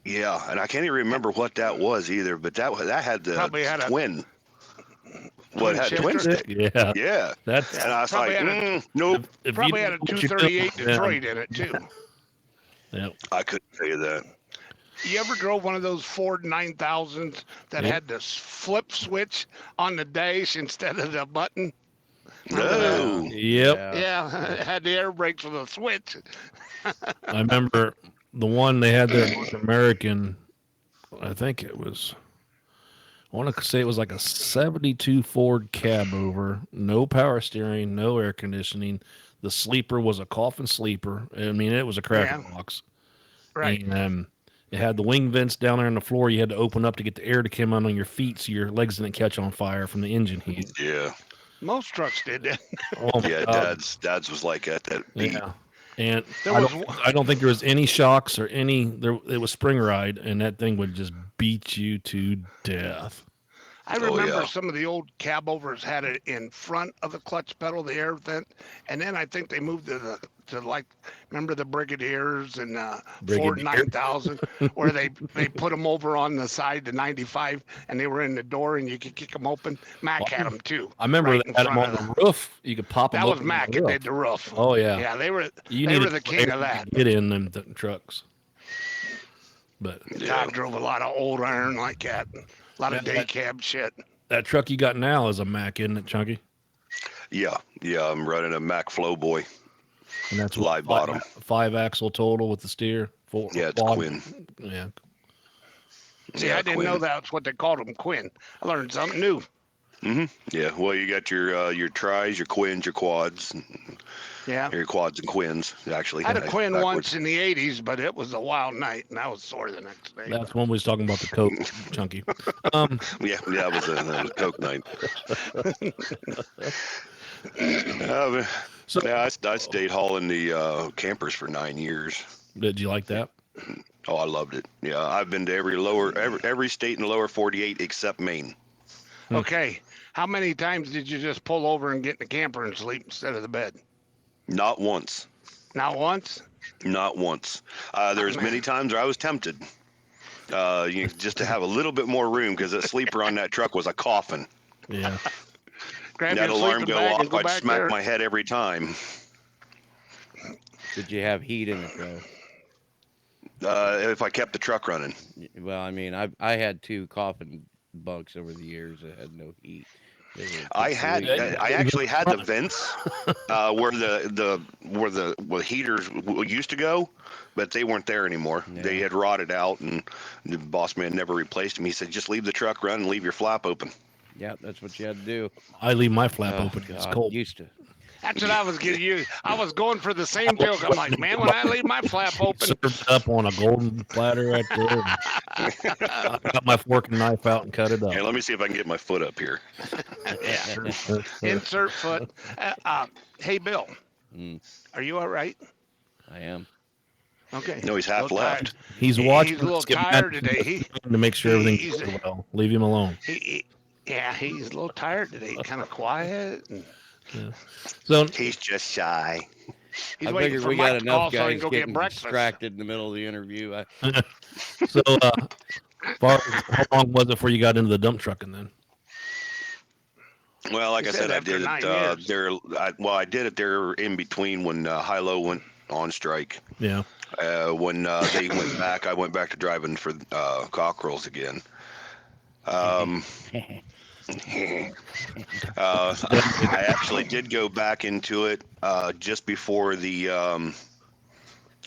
Yeah, and I can't even remember what that was either. But that had the Probably had a twin. What had shifter. twin stick? Yeah. Yeah. That's And I was Probably like, had a- nope, if probably you had a know what you're 238 doing, then- Detroit in it too. Yep. I couldn't tell you that. You ever drove one of those Ford 9000s that Yep. had this flip switch on the dash instead of the button? Remember that? No. Yep. Yeah, it had the air brakes with a switch. I remember the one they had there, North American. I think it was. I want to say it was like a '72 Ford cab over, no power steering, no air conditioning. The sleeper was a coffin sleeper. I mean, it was a cracker box. Right. And it had the wing vents down there on the floor. You had to open up to get the air to come out on your feet so your legs didn't catch on fire from the engine heat. Yeah. Most trucks did that. Oh my Yeah, God. Dad's was like that beat. Yeah. And There I was don't think there was any shocks or any there. It was spring ride, and that thing would just beat you to death. I Oh, remember yeah. some of the old cab overs had it in front of the clutch pedal, the air vent, and then I think they moved to like remember the Brigadiers and Ford Brigadier. 9000 where they put them over on the side to 95 and they were in the door and you could kick them open. Mac had them too. I remember right they in had them front on of the roof. You could pop them. That was open Mac. on the It roof. did the roof. Oh yeah. Yeah, they were You they needed were the king of that. Get in them trucks. But I drove a lot of old iron like that. A lot of day cab shit. that truck you got now is a Mac, isn't it, Chunky? Yeah. I'm running a Mac Flow Boy. And that's Live bottom. 5-axle total with the steer. Yeah, it's quad. Quinn. Yeah. See, Yeah, I didn't Quinn. know that's what they called them, Quinn. I learned something new. Yeah. Well, you got your tris, your quins, your quads, Yeah. your quads and quins actually. I had a Quinn backwards. once in the 80s, but it was a wild night, and I was sore the next day. That's when we was talking about the Coke, Chunky. Yeah, that was a Coke night. So Yeah, I stayed hauling the campers for 9 years. did you like that? Oh, I loved it. Yeah, I've been to every state in the lower 48 except Maine. Okay. How many times did you just pull over and get in the camper and sleep instead of the bed? Not once. Not once? Not once. There's many times where I was tempted, just to have a little bit more room because the sleeper on that truck was a coffin. Yeah. Grab That your alarm sleeping go bag off, and go I'd back smack there. my head every time. Did you have heat in it though? If I kept the truck running. Well, I mean, I had 2 coffin bunks over the years that had no heat. They were I completely- actually had the vents where the heaters used to go, but they weren't there anymore. Yeah. They had rotted out, and the boss man never replaced them. He said, "Just leave the truck running, and leave your flap open." Yeah, that's what you had to do. I leave my flap Oh, open. It's God, cold. Used to. That's what I was getting you. I was going for the same joke. I'm like, man, when I leave my flap open, Served up on a golden platter right there. I got my fork and knife out and cut it up. Here, let me see if I can get my foot up here. yeah. Insert foot. Hey, Bill, Mm, are you all right? I am. Okay. No, he's half Little left. He's watching. He's a little us get tired mad today. to make sure everything's he's- going well. Leave him alone. Yeah, he's a little tired today. Kind of quiet. And Yeah. So He's just shy. He's I waiting figured for we got Mike to enough call so he can guys go get getting breakfast. distracted in the middle of the interview. so far as how long was it before you got into the dump trucking then? Well, like He I said said, I after did 9 it years. there. I did it there in between when Hilo went on strike. Yeah. When they went back, I went back to driving for Cockerels again. Um, I actually did go back into it just before the Bunch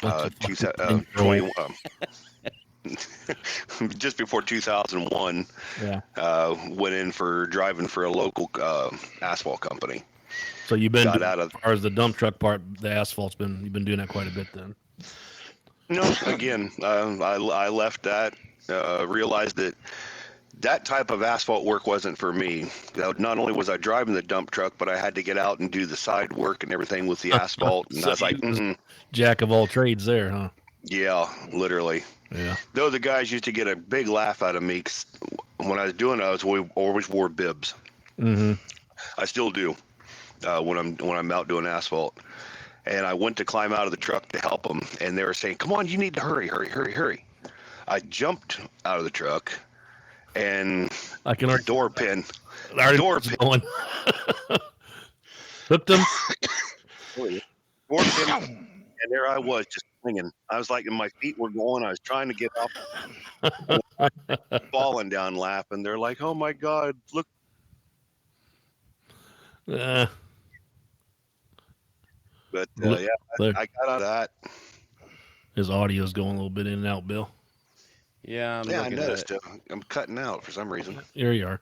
of two, fucking 20, just before 2001. Yeah. Went in for driving for a local asphalt company. So you've been Got doing, out of as far as the dump truck part, the asphalt's been you've been doing that quite a bit then. no. Again, I left that. Realized that that type of asphalt work wasn't for me. Not only was I driving the dump truck, but I had to get out and do the side work and everything with the asphalt. And So I was like, you was jack of all trades there, huh? yeah, literally. Yeah. Though the guys used to get a big laugh out of me 'cause when I was doing it, I always wore bibs. Mm-hmm. I still do when I'm out doing asphalt. And I went to climb out of the truck to help them, and they were saying, "Come on, you need to hurry, hurry, hurry, hurry." I jumped out of the truck, and I can already, door pin, I already know door what's pin, going. Hooked them. door pin, and there I was just swinging. I was like, and my feet were going. I was trying to get up, falling down laughing. They're like, "Oh my God, look!" Uh, But look, yeah, there. I got out of that. His audio's going a little bit in and out, Bill. Yeah, I'm Yeah, I looking at it. noticed. I'm cutting out for some reason. Here you are.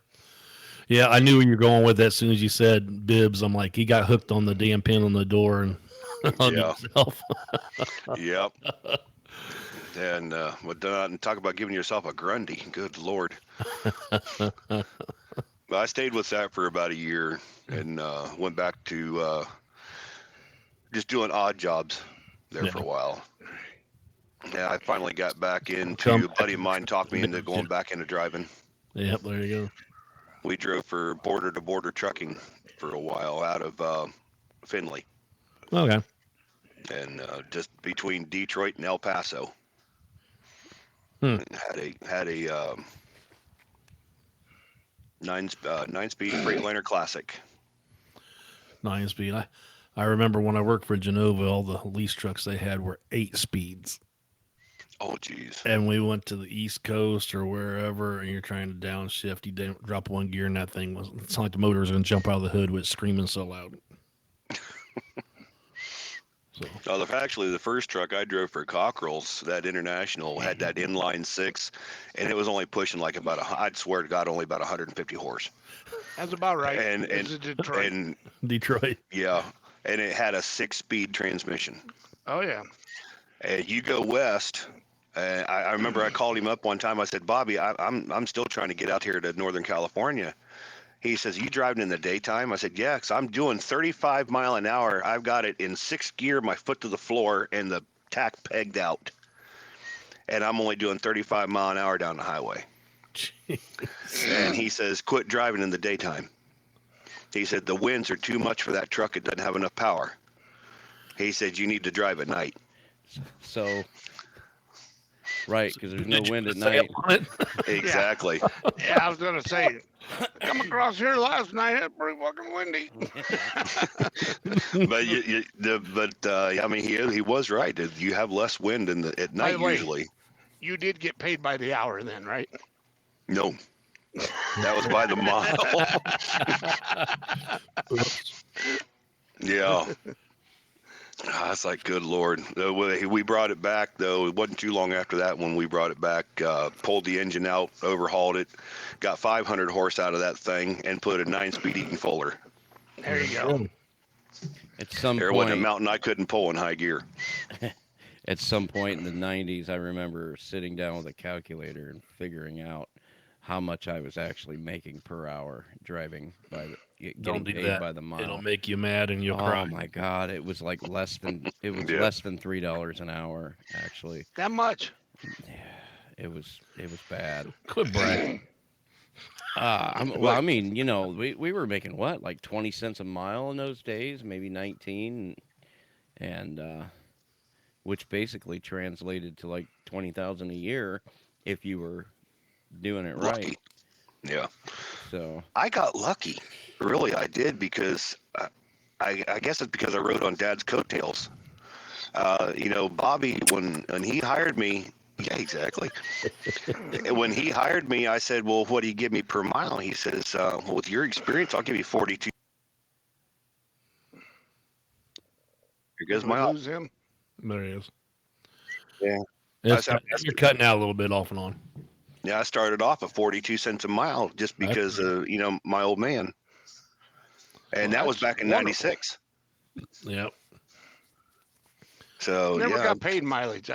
Yeah, I knew where you're going with that as soon as you said bibs. I'm like, he got hooked on the damn pin on the door and on Yeah. himself. Yep. And talk about giving yourself a Grundy. Good Lord. I stayed with that for about a year and went back to just doing odd jobs there for a while. Yeah, I finally got back into. A buddy of mine talked me into going back into driving. Yep, there you go. We drove for border to border trucking for a while out of Findlay Okay. and just between Detroit and El Paso. Hmm. Had a 9-speed Freightliner Classic. 9-speed. I remember when I worked for Genova, all the lease trucks they had were 8 speeds. Oh, geez. And we went to the East Coast or wherever, and you're trying to downshift. You drop one gear, and that thing was. It's like the motor was going to jump out of the hood with screaming so loud. So. Actually, the first truck I drove for Cockerels, that International, had that inline 6, and it was only pushing like about I'd swear to God, only about 150 horse. That's about right. And This is Detroit. and Detroit. yeah, and it had a 6-speed transmission. Oh yeah. And you go west. I remember I called him up one time. I said, "Bobby, I'm still trying to get out here to Northern California." He says, "You driving in the daytime?" I said, "Yeah, 'cause I'm doing 35 mile an hour. I've got it in 6th gear, my foot to the floor, and the tack pegged out. And I'm only doing 35 mile an hour down the highway." And he says, "Quit driving in the daytime." He said, "The winds are too much for that truck. It doesn't have enough power." He said, "You need to drive at night." So, right, because there's no wind at night. Exactly. Yeah, I was gonna say, I come across here last night. It's pretty fucking windy. But I mean, he was right. You have less wind at By night the way, usually. You did get paid by the hour then, right? No, that was by the mile. Yeah. It's like, good Lord. We brought it back, though. It wasn't too long after that when we brought it back, pulled the engine out, overhauled it, got 500 horse out of that thing, and put a 9-speed Eaton Fuller. There you go. At some There wasn't a point, mountain I couldn't pull in high gear. at some point in the 90s, I remember sitting down with a calculator and figuring out how much I was actually making per hour driving getting paid by the mile. It'll make you mad and you'll cry. Oh my God! It was like less than Yeah. less than $3 an hour. Actually, That much? it was bad. Quit bragging. Well, I But mean, we were making what, like 20 cents a mile in those days, maybe 19, and which basically translated to like 20,000 a year if you were doing it right. lucky, yeah, So, I got lucky. Really, I did because I guess it's because I rode on Dad's coattails. Bobby, when he hired me, yeah, exactly. When he hired me, I said, "Well, what do you give me per mile?" He says, "Well, with your experience, I'll give you 42." Here Did goes we my op. lose him? There he is. Yeah. I, It's said, you're cutting out a little bit off and on. yeah, I started off at 42 cents a mile just That's because of my old man, Well, and that was that's back in wonderful. '96. yep. So Never yeah, got paid mileage.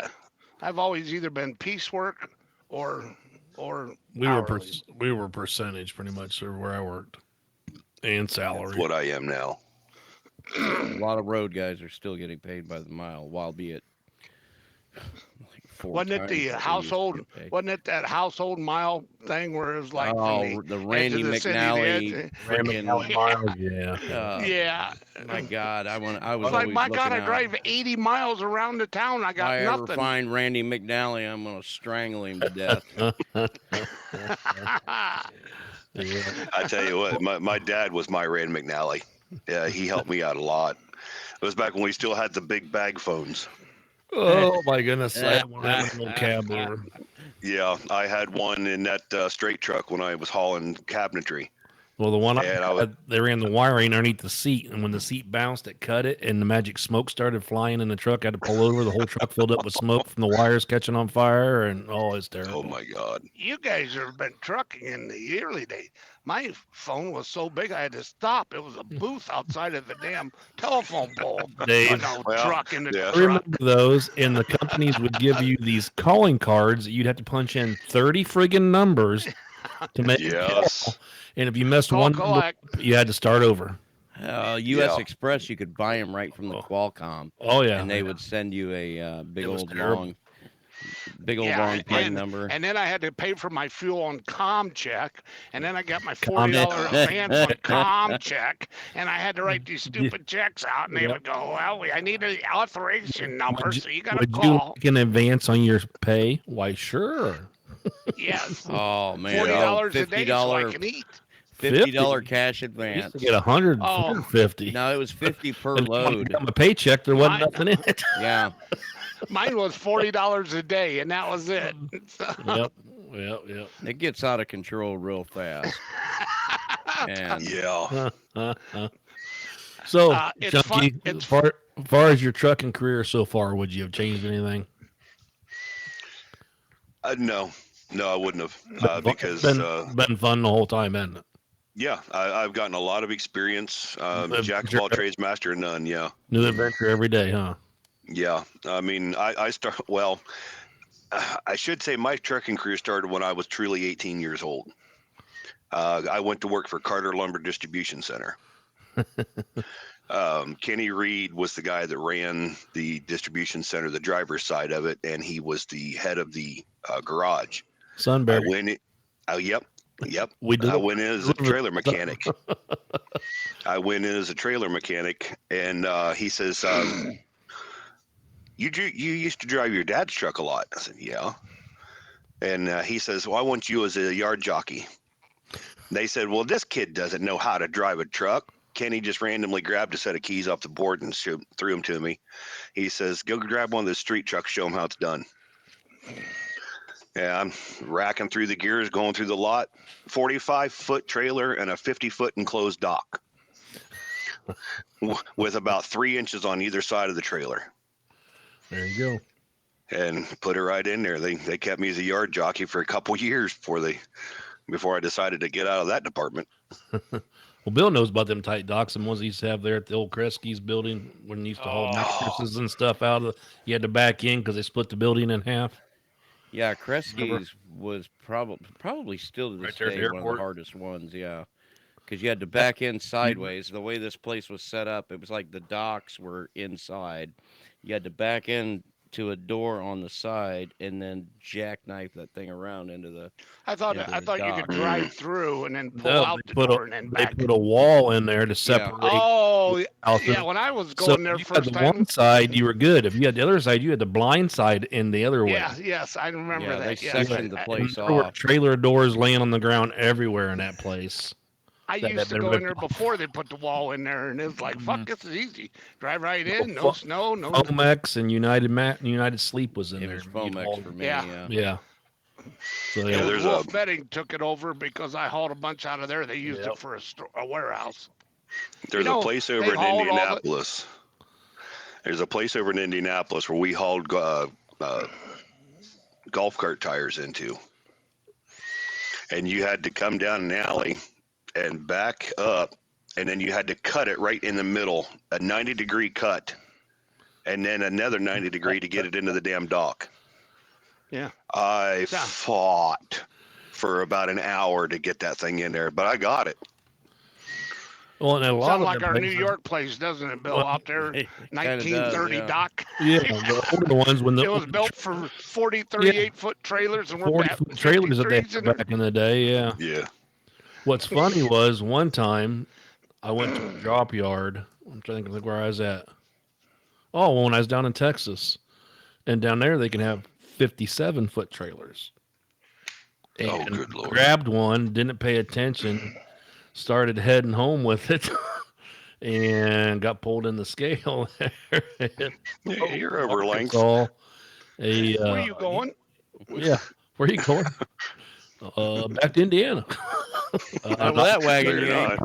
I've always either been piecework or or hourly. We were percentage pretty much or where I worked and that's salary. what I am now. a lot of road guys are still getting paid by the mile, while be it like four Wasn't it times the what we used to household? get paid. Wasn't it that household mile thing where it was like from the Oh, the edge Randy of the city to the McNally edge? Random alley freaking Yeah, miles, yeah. yeah. my God, I It's was like, always my God, looking I out. drive 80 miles around the town. I If got I ever nothing. find Randy McNally, I'm gonna strangle him to death. Yeah. I tell you what, my dad was my Rand McNally. Yeah, he helped me out a lot. It was back when we still had the big bag phones. Oh my goodness! I had one having an old cab over. Yeah, I had one in that straight truck when I was hauling cabinetry, Well, the one I and I was had, they ran the wiring underneath the seat, and when the seat bounced, it cut it, and the magic smoke started flying in the truck. I had to pull over. The whole truck filled up with smoke from the wires catching on fire, and oh, it's oh terrible. my god, You guys have been trucking in the early days. My phone was so big I had to stop. It was a booth outside of the damn telephone pole. Dave, No well, truck in the yeah, I remember truck. those, and the companies would give you these calling cards. You'd have to punch in 30 friggin' numbers to make a yes, call, and if you messed Call one number collect. up, you had to start over. U.S. yeah. Express, you could buy them right from the Oh, Qualcomm, oh yeah, and they would send you a it was terrible. big old Yeah, long PIN number. and then I had to pay for my fuel on check, and then I got my Comment. $40 advance on check, and I had to write these Did, stupid checks out, and they yep. would go, "Well, I need an authorization number, Would you, so you got to would you call." like an advance on your pay? Why, sure. Yes, Oh man, forty the Yeah, old dollars a fifty day, so I dollar can eat. fifty 50. dollar cash I used to get advance. 100, Oh, 150. No, it was 50 per And when I load. got my paycheck, there wasn't my nothing in it. Yeah, mine was $40 a day, and that was it. Yep. Yep. Yep. it gets out of control real fast. And yeah. So, It's fun. Chunky, far as your trucking career so far, would you have changed anything? No, no, I wouldn't have It's because been fun the whole time, hasn't it? yeah, I've gotten a lot of experience. New Jack of adventure, all trades, master of none. Yeah, new adventure every day, huh? yeah. I mean, I start well. I should say my trucking career started when I was truly 18 years old. I went to work for Carter Lumber Distribution Center. Kenny Reed was the guy that ran the distribution center, the driver's side of it, and he was the head of the garage. I Sunbury. went in, yep, yep. We I delivered. went in as a trailer mechanic. I went in as a trailer mechanic, and he says, you used to drive your dad's truck a lot." I said, "Yeah." And he says, "Well, I want you as a yard jockey." They said, "Well, this kid doesn't know how to drive a truck." Kenny just randomly grabbed a set of keys off the board and threw them to me. He says, "Go grab one of the street trucks, show them how it's done." Yeah, I'm racking through the gears, going through the lot, 45-foot trailer and a 50-foot enclosed dock with about 3 inches on either side of the trailer. There you go. And put it right in there. They kept me as a yard jockey for a couple years before I decided to get out of that department. Well, Bill knows about them tight docks and ones he used to have there at the old Kresge's building when he used to haul Oh, mattresses and stuff out of. You had to back in because they split the building in half. yeah, Remember? Kresge's was probably still to Right this there at the day one of the airport. hardest ones. Yeah, because you had to That's back in you. sideways. The way this place was set up, it was like the docks were inside. You had to back in to a door on the side and then jackknife that thing around I into the thought you could dock. drive through and then pull No, out the door and then they back. put a wall in there to Yeah. separate Oh, houses. yeah. When I was So going there if you had first the time, one side, you were good. If you had the other side, you had the blind side in the other way. yeah, yes, I remember Yeah, they that. Yes, sectioned the And place there were off. trailer doors laying on the ground everywhere in that place I that used had to been go in ripped there off. before they put the wall in there, and it was like, fuck, Mhm. this is easy. Drive right No, in, no snow, no. Fomex and United Sleep was in It there. was You'd Fomex haul- for Yeah, me. Yeah. yeah. So it Yeah, yeah. was there's a Wolf Bedding took it over because I hauled a bunch out of there. They used it Yep. for a warehouse. You there's a know, place they over in hauled all the. Indianapolis. There's a place over in Indianapolis where we hauled golf cart tires into, and you had to come down an alley and back up, and then you had to cut it right in the middle, a 90-degree cut, and then another 90-degree to get it into the damn dock. Yeah. I Yeah. fought for about an hour to get that thing in there, but I got it. Well, and a lot Sound of like them our New places, York place, doesn't it, Bill? well, Out there, It kind of does. 1930 Yeah. dock. yeah, the older ones when It was the built for 40, yeah, 38-foot trailers, and we're 40-foot trailers that they 53s in had there. back in the day. Yeah. Yeah. What's funny was one time I went to a drop yard. I'm trying to think where I was at. Oh, when I was down in Texas, and down there they can have 57-foot trailers. Oh, And good Lord. grabbed one, didn't pay attention, started heading home with it, and got pulled in the scale there. Yeah, you're over length. Arkansas, a Where you going? yeah, where you going? Back to Indiana. Not with that No, wagon, you're you ain't.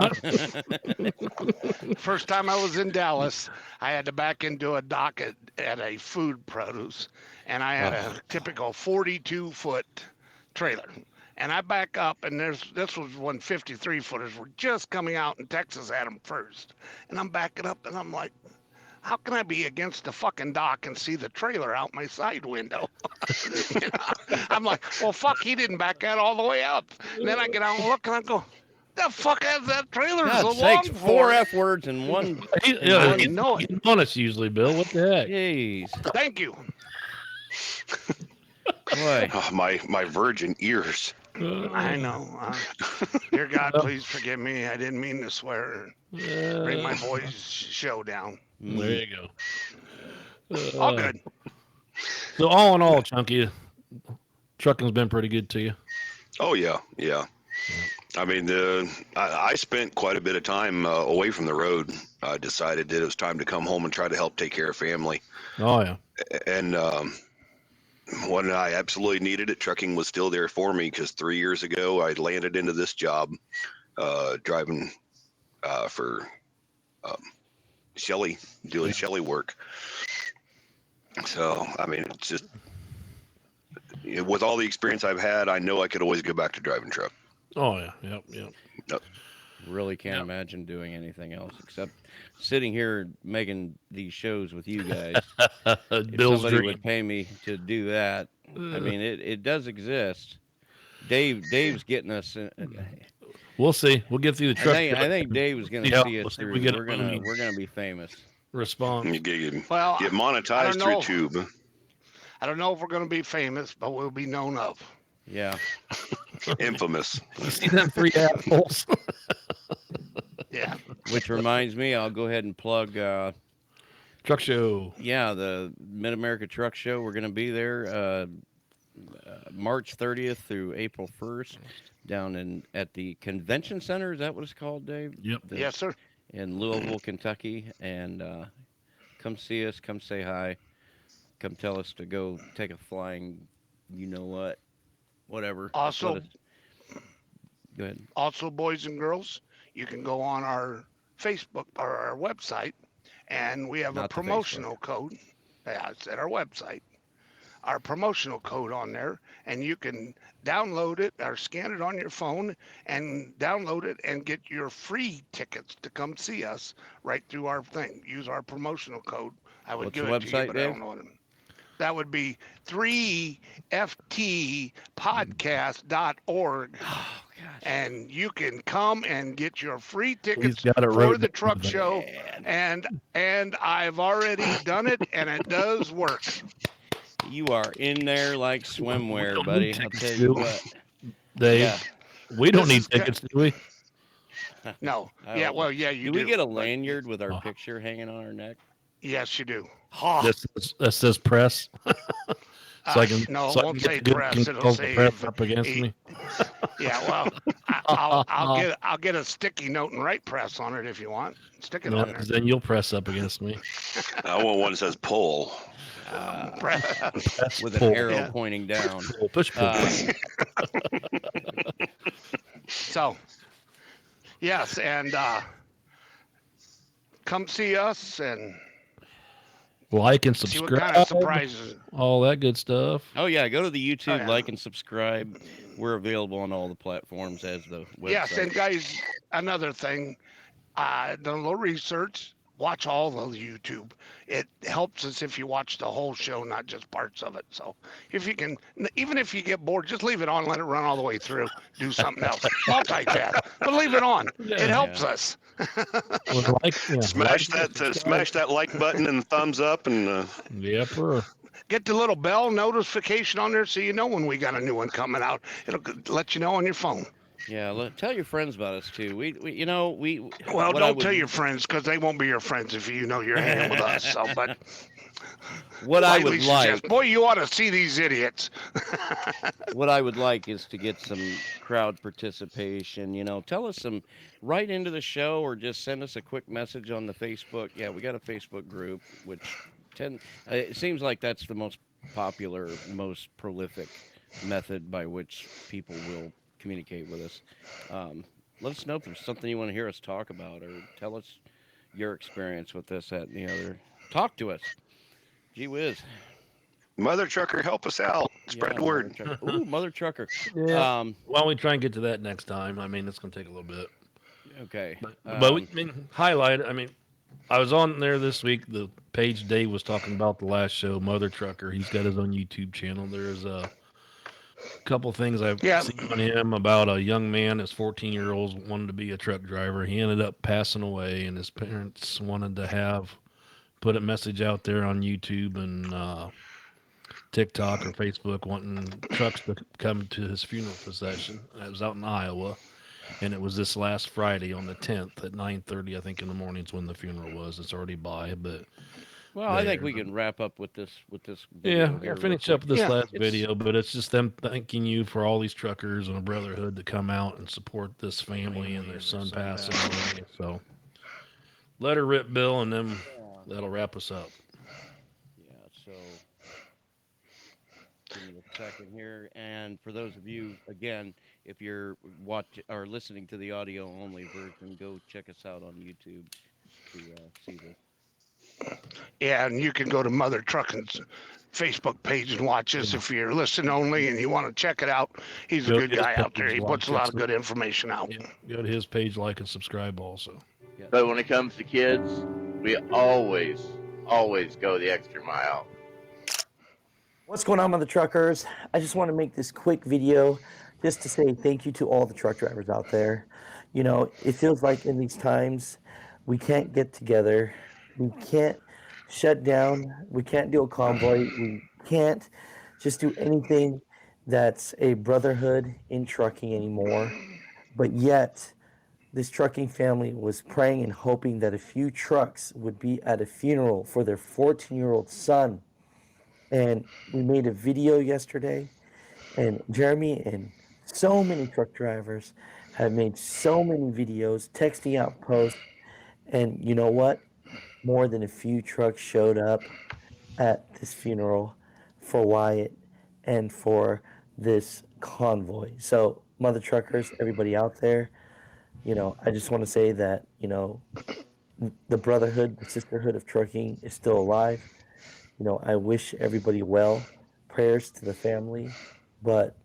not. First time I was in Dallas, I had to back into a dock at a food produce, and I had a typical 42-foot trailer. And I back up, and this was when 53-footers were just coming out, and Texas had them first. And I'm backing up, and I'm like, how can I be against the fucking dock and see the trailer out my side window? You know? I'm like, well, fuck, he didn't back that all the way up. And then I get out and look, and I go, the fuck has that trailer so God long sakes, for? 4 F words in one. Yeah, I know it. he's honest usually, Bill. What the heck? Jeez. Thank you. Boy. Oh, my virgin ears. I know. Dear God, please forgive me. I didn't mean to swear. Bring my boys' show down. There you go. All good. So all in all, Chunky, trucking's been pretty good to you. Oh yeah, yeah. I mean, I spent quite a bit of time away from the road. I decided that it was time to come home and try to help take care of family. Oh yeah. And when I absolutely needed it, trucking was still there for me because 3 years ago I landed into this job driving for Shelley, doing Shelley work. So, I mean, it's just, with all the experience I've had, I know I could always go back to driving truck. Oh yeah. Yep. Yep. Really can't imagine doing anything else except sitting here making these shows with you guys. If Bill's somebody dream. would pay me to do that, I mean, it does exist. Dave's getting us. We'll see. We'll get through the I truck. think Dave was going See to how- see we'll us see if through. we get a We're gonna be famous. response. You get Well, monetized I don't through know. tube. I don't know if we're going to be famous, but we'll be known of. Yeah. Infamous. You see them 3 assholes? Yeah. Which reminds me, I'll go ahead and plug. Truck show. Yeah, the Mid America Truck Show. We're going to be there March 30th through April 1st down at the Convention Center. Is that what it's called, Dave? Yep. Yes, sir. In Louisville, Kentucky. And come see us. Come say hi. Come tell us to go take a flying, you know what, whatever. Just let Also, us- go ahead. also, boys and girls, you can go on our Facebook or our website, and we have a Not the promotional code. Yeah, it's at our website. Our promotional code on there, and you can download it or scan it on your phone and download it and get your free tickets to come see us right through our thing. Use our promotional code. I would What's give the it to you, website, but I Dave? don't know what that would be 3ftpodcast.org. Oh, gosh. And you can come and get your free He's tickets got it for wrote the down. truck show. And I've already done it, and it does work. You are in there like We swimwear, don't need buddy. I'll tickets, tell do you we? what. Dave, Yeah. we don't This need is tickets, do we? no. I Yeah, hope not. well, yeah, you Do we get do, a but lanyard with our Oh, picture hanging on our neck? yes, you do. Ha! that says press, so No, it so I can won't get say the good press. It'll controls the say, press up against me. yeah. Well, No, I'll get a sticky note and write press on it if you want. Stick it on there. because then you'll press up against me. I want one that says pull. Press With an pull, arrow Yeah. pointing down. pull, push, pull, push. Um, So yes, and come see us and Like and see what kind of subscribe, surprises. all that good stuff. oh yeah, go to the Oh YouTube, yeah. like and subscribe. We're available on all the platforms as the Yes, website. and guys, another thing, done a little research. Watch all of YouTube. It helps us if you watch the whole show, not just parts of it. So if you can, even if you get bored, just leave it on, let it run all the way through. Do something else, multitask, but leave it on. It Yeah. helps Yeah. us. Well, like, yeah, Smash like and that subscribe. smash that like button and thumbs up, and Yep. Get the little bell notification on there so you know when we got a new one coming out. It'll let you know on your phone. Yeah, tell your friends about us too. We you know, Well, what I don't tell would your friends because they won't be your friends if you know you're hanging with us. So, but what I lightly would like suggest, boy, you ought to see these idiots. what I would like is to get some crowd participation. Tell us right into the show, or just send us a quick message on the Facebook. Yeah, we got a Facebook group, which it seems like that's the most popular, most prolific method by which people will communicate with us. Um, Let us know if there's something you want to hear us talk about, or tell us your experience with this, that, and the other. Talk to us. Gee whiz. Mother Trucker, help us out. Spread Yeah, the Mother word. Trucker. Ooh, Mother Trucker. Yeah. Um, Why don't we try and get to that next time? I mean, it's going to take a little bit. okay. But we, I mean, highlight. I mean, I was on there this week. The page Dave was talking about the last show, Mother Trucker. He's got his own YouTube channel. There's a couple things I've Yeah, seen on him about a young man, his 14-year-old, wanted to be a truck driver. He ended up passing away, and his parents wanted to put a message out there on YouTube and TikTok or Facebook, wanting trucks to come to his funeral procession. It was out in Iowa, and it was this last Friday on the 10th at 9:30, I think, in the mornings when the funeral was. It's already by, but well, I think there. we can wrap up with this Yeah, video we'll here real finish up quick. with this yeah. last It's video, but it's just them thanking you for all these truckers and a brotherhood to come out and support this family and their son passing away. So let her rip, Bill, and then that'll wrap us up. yeah. So give me a second here, and for those of you, again, if you're watch or listening to the audio only version, go check us out on YouTube to see this. Yeah, and you can go to Mother Truckin's Facebook page and watch this Yeah. if you're listening only and you want to check it out. He's a Go good to his guy out there. page, He like puts a lot of and good information out. yeah, go to his page, like and subscribe also. Yes. But when it comes to kids, we always go the extra mile. What's going on, Mother Truckers? I just want to make this quick video just to say thank you to all the truck drivers out there. You know, it feels like in these times we can't get together. We can't shut down. We can't do a convoy. We can't just do anything that's a brotherhood in trucking anymore. But yet, this trucking family was praying and hoping that a few trucks would be at a funeral for their 14-year-old son. And we made a video yesterday, and Jeremy and so many truck drivers have made so many videos, texting out posts. And you know what? More than a few trucks showed up at this funeral for Wyatt and for this convoy. So, Mother Truckers, everybody out there, I just want to say that, the brotherhood, the sisterhood of trucking is still alive. I wish everybody well. Prayers to the family. But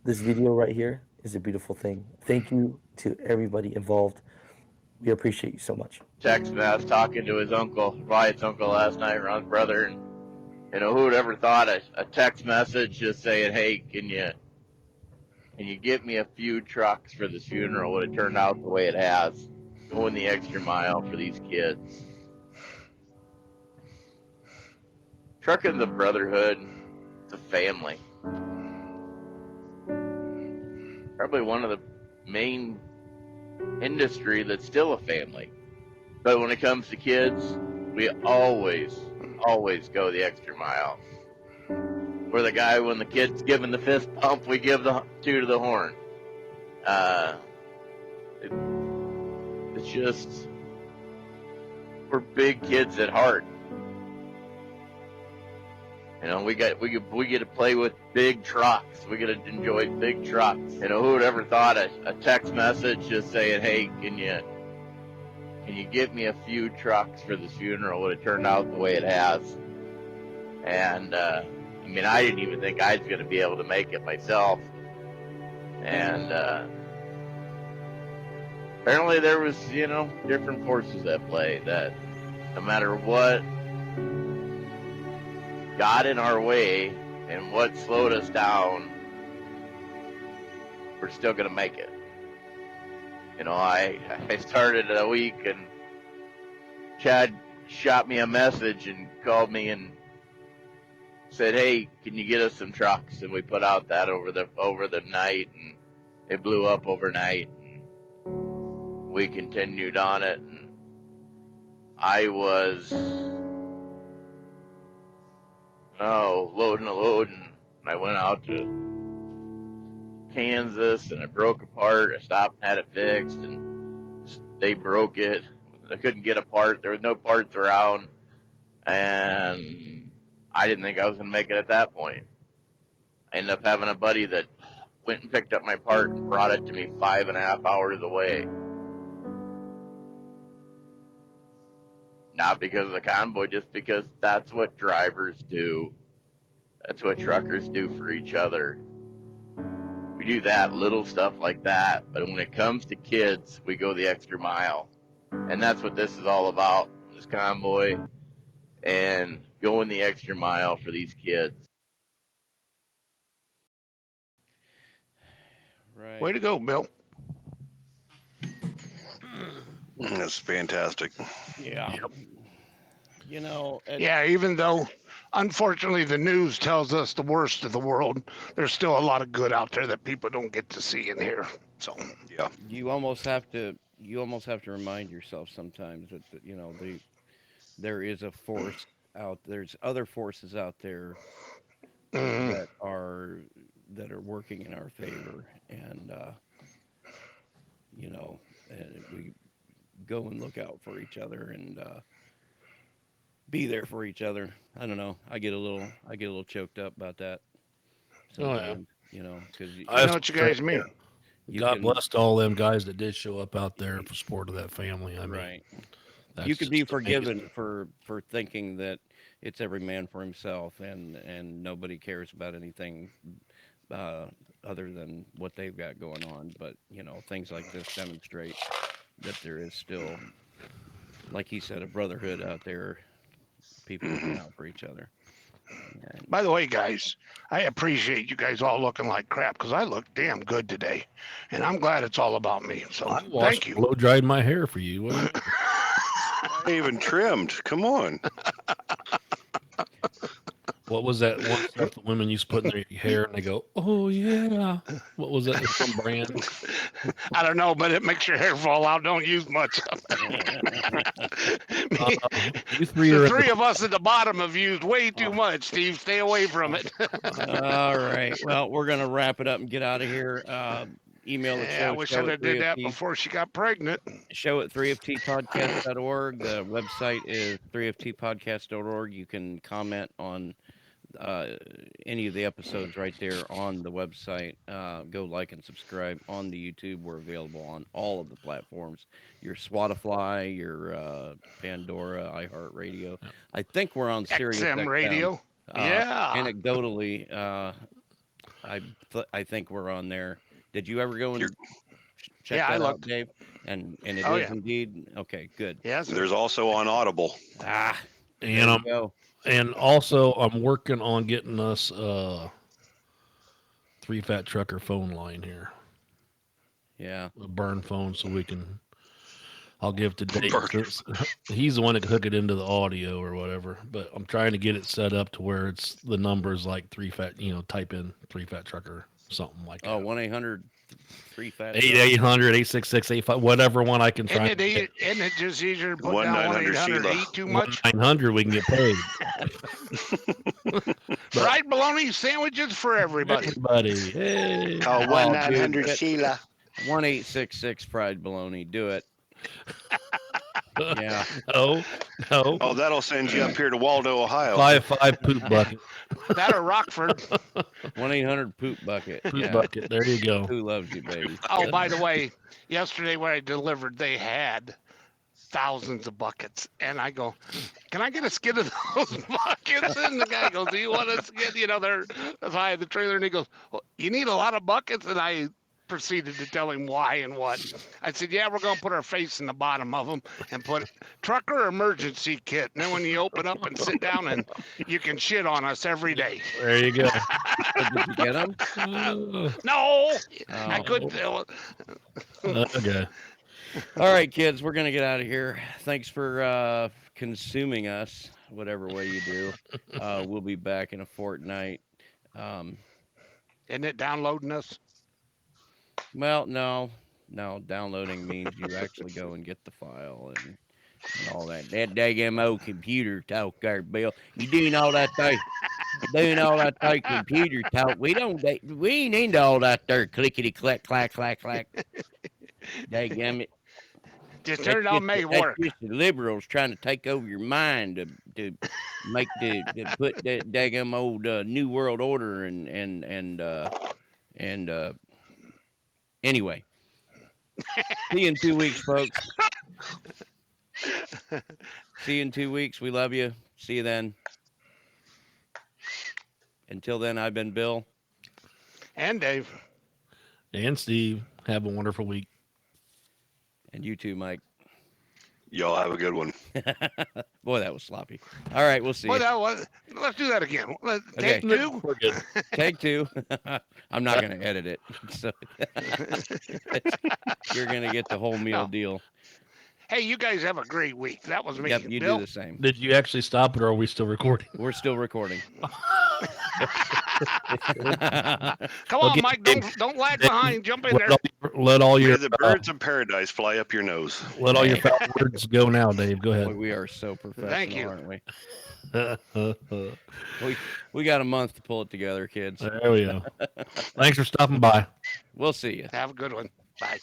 this video right here is a beautiful thing. Thank you to everybody involved. We appreciate you so much. Texting us, talking to his uncle, Wyatt's uncle last night, Ron's brother, and who would ever thought a text message just saying, "Hey, can you get me a few trucks for this funeral?" would have turned out the way it has, going the extra mile for these kids. Trucking the brotherhood a family. Probably one of the main industry that's still a family. But when it comes to kids, we always go the extra mile. We're the guy when the kid's giving the fist pump, we give the two to the horn. It's just we're big kids at heart. You know, we get to play with big trucks. We get to enjoy big trucks. You know, who would ever thought a text message just saying, "Hey, can you get me a few trucks for this funeral?" would have turned out the way it has. And I mean, I didn't even think I was going to be able to make it myself. And apparently there was, you know, different forces at play that no matter what got in our way and what slowed us down, we're still going to make it. You know, I started a week and Chad shot me a message and called me and said, "Hey, can you get us some trucks?" And we put out that over the night, and it blew up overnight. And we continued on it, and I was loading a load, and I went out to Kansas, and it broke apart. I stopped and had it fixed, and they broke it. I couldn't get a part. There was no parts around, and I didn't think I was going to make it at that point. I ended up having a buddy that went and picked up my part and brought it to me 5.5 hours away. Not because of the convoy, just because that's what drivers do. That's what truckers do for each other. We do that, little stuff like that. But when it comes to kids, we go the extra mile. And that's what this is all about, this convoy, and going the extra mile for these kids. Way Right. to go, Bill. That's fantastic. Yeah. You know, Yeah, even though unfortunately the news tells us the worst of the world, there's still a lot of good out there that people don't get to see and hear. So, Yeah. you almost have to remind yourself sometimes that you know there is a force out there's other forces out there mm, that are working in our favor, and you know, we go and look out for each other, and be there for each other. I don't know. I get a little choked up about that Oh yeah. sometimes, you know, because I I know what you guys mean. you God can, bless to all them guys that did show up out there for support of that family. I mean, right. You that's could be just forgiven amazing. for thinking that it's every man for himself, and nobody cares about anything uh, other than what they've got going on. But you know, things like this demonstrate that there is still, like he said, a brotherhood out there. People looking out for each other. And By the way, guys, I appreciate you guys all looking like crap because I look damn good today. And I'm glad it's all about me. So, I washed thank and you. blow dried my hair for you. What do you mean? Not even trimmed. Come on. What was that one stuff that women used to put in their hair and they go, "Oh yeah." What was that? Some brand? I don't know, but it makes your hair fall out. Don't use much of Uh, it. you three The are in three the. of us at the bottom have used way too Uh, much, Steve. Stay away from it. all right. Well, we're gonna wrap it up and get out of here. Email the Yeah, I show, wish show I'd at have did 3 of that T, before she got pregnant. show at 3ftpodcast.org. The website is 3ftpodcast.org. You can comment on uh, any of the episodes right there on the website. Go like and subscribe on the YouTube. We're available on all of the platforms. Your Spotify, your Pandora, iHeartRadio. I think we're on Sirius XM XM. radio. Yeah. Anecdotally, I think we're on there. Did you ever go You're, and check Yeah, I that out, looked. Dave? And it Oh, is yeah. indeed okay. Good. Yeah, sir. there's also on Audible. Ah, there and you I'm go. and also I'm working on getting us three fat trucker phone line here, Yeah. a burn phone, so we can I'll give to Dave. Bert. since He's the one that can hook it into the audio or whatever. But I'm trying to get it set up to where it's the numbers like three fat. Type in 3 Fat Trucker, something like Oh, that. 1-800-3-FAT. 800-866-85, whatever one I can try. Isn't it just easier to put One down 900 1-800 Sheila. eat too much? 1-900 we can get paid. Fried bologna sandwiches for everybody. Everybody, hey. Call Oh, 1-900 dude, Sheila. 1-866 fried bologna. Do it. Yeah. No. Oh, that'll send you up here to Waldo, Ohio. 5 poop bucket. That or Rockford. 1-800 poop bucket. Poop Yeah. bucket. There you go. Who loves you, baby? Oh, by the way, yesterday when I delivered, they had thousands of buckets. And I go, can I get a skid of those buckets? And the guy goes, do you want a skid? They're as high as the trailer. And he goes, well, you need a lot of buckets? And I proceeded to tell him why and what. I said, yeah, we're going to put our face in the bottom of them and put trucker emergency kit. And then when you open up and sit down, and you can shit on us every day. There you go. Did you get them? No, Oh. I couldn't. Okay. All right, kids, we're going to get out of here. Thanks for consuming us, whatever way you do. We'll be back in a fortnight. Isn't it downloading us? Well, no. Downloading means you actually go and get the file and all that. That daggum old computer talk there, Bill. You doing all that there? Doing all that there computer talk. We ain't into all that there clickety clack clack clack clack. Daggum it. Just turn it on, make it That's work. just the liberals trying to take over your mind to make to put that daggum old New World Order and anyway. See you in 2 weeks, folks. See you in 2 weeks. We love you. See you then. Until then, I've been Bill. And Dave. And Steve, have a wonderful week. And you too, Mike. Y'all have a good one. Boy, that was sloppy. All right, we'll see you. Let's do that again. Okay. Take two. We're good. Take two. I'm not going to edit it. So you're going to get the whole meal No. deal. Hey, you guys have a great week. That was me. Yep, you Bill? do the same. Did you actually stop it, or are we still recording? We're still recording. Come on, Okay. Mike. Don't lag behind. Jump in there. Let all May your the birds of paradise fly up your nose. let all your foul words go now, Dave. Go Boy, ahead. we are so professional, Thank you. aren't we? We got a month to pull it together, kids. There we go. Thanks for stopping by. We'll see you. Have a good one. Bye.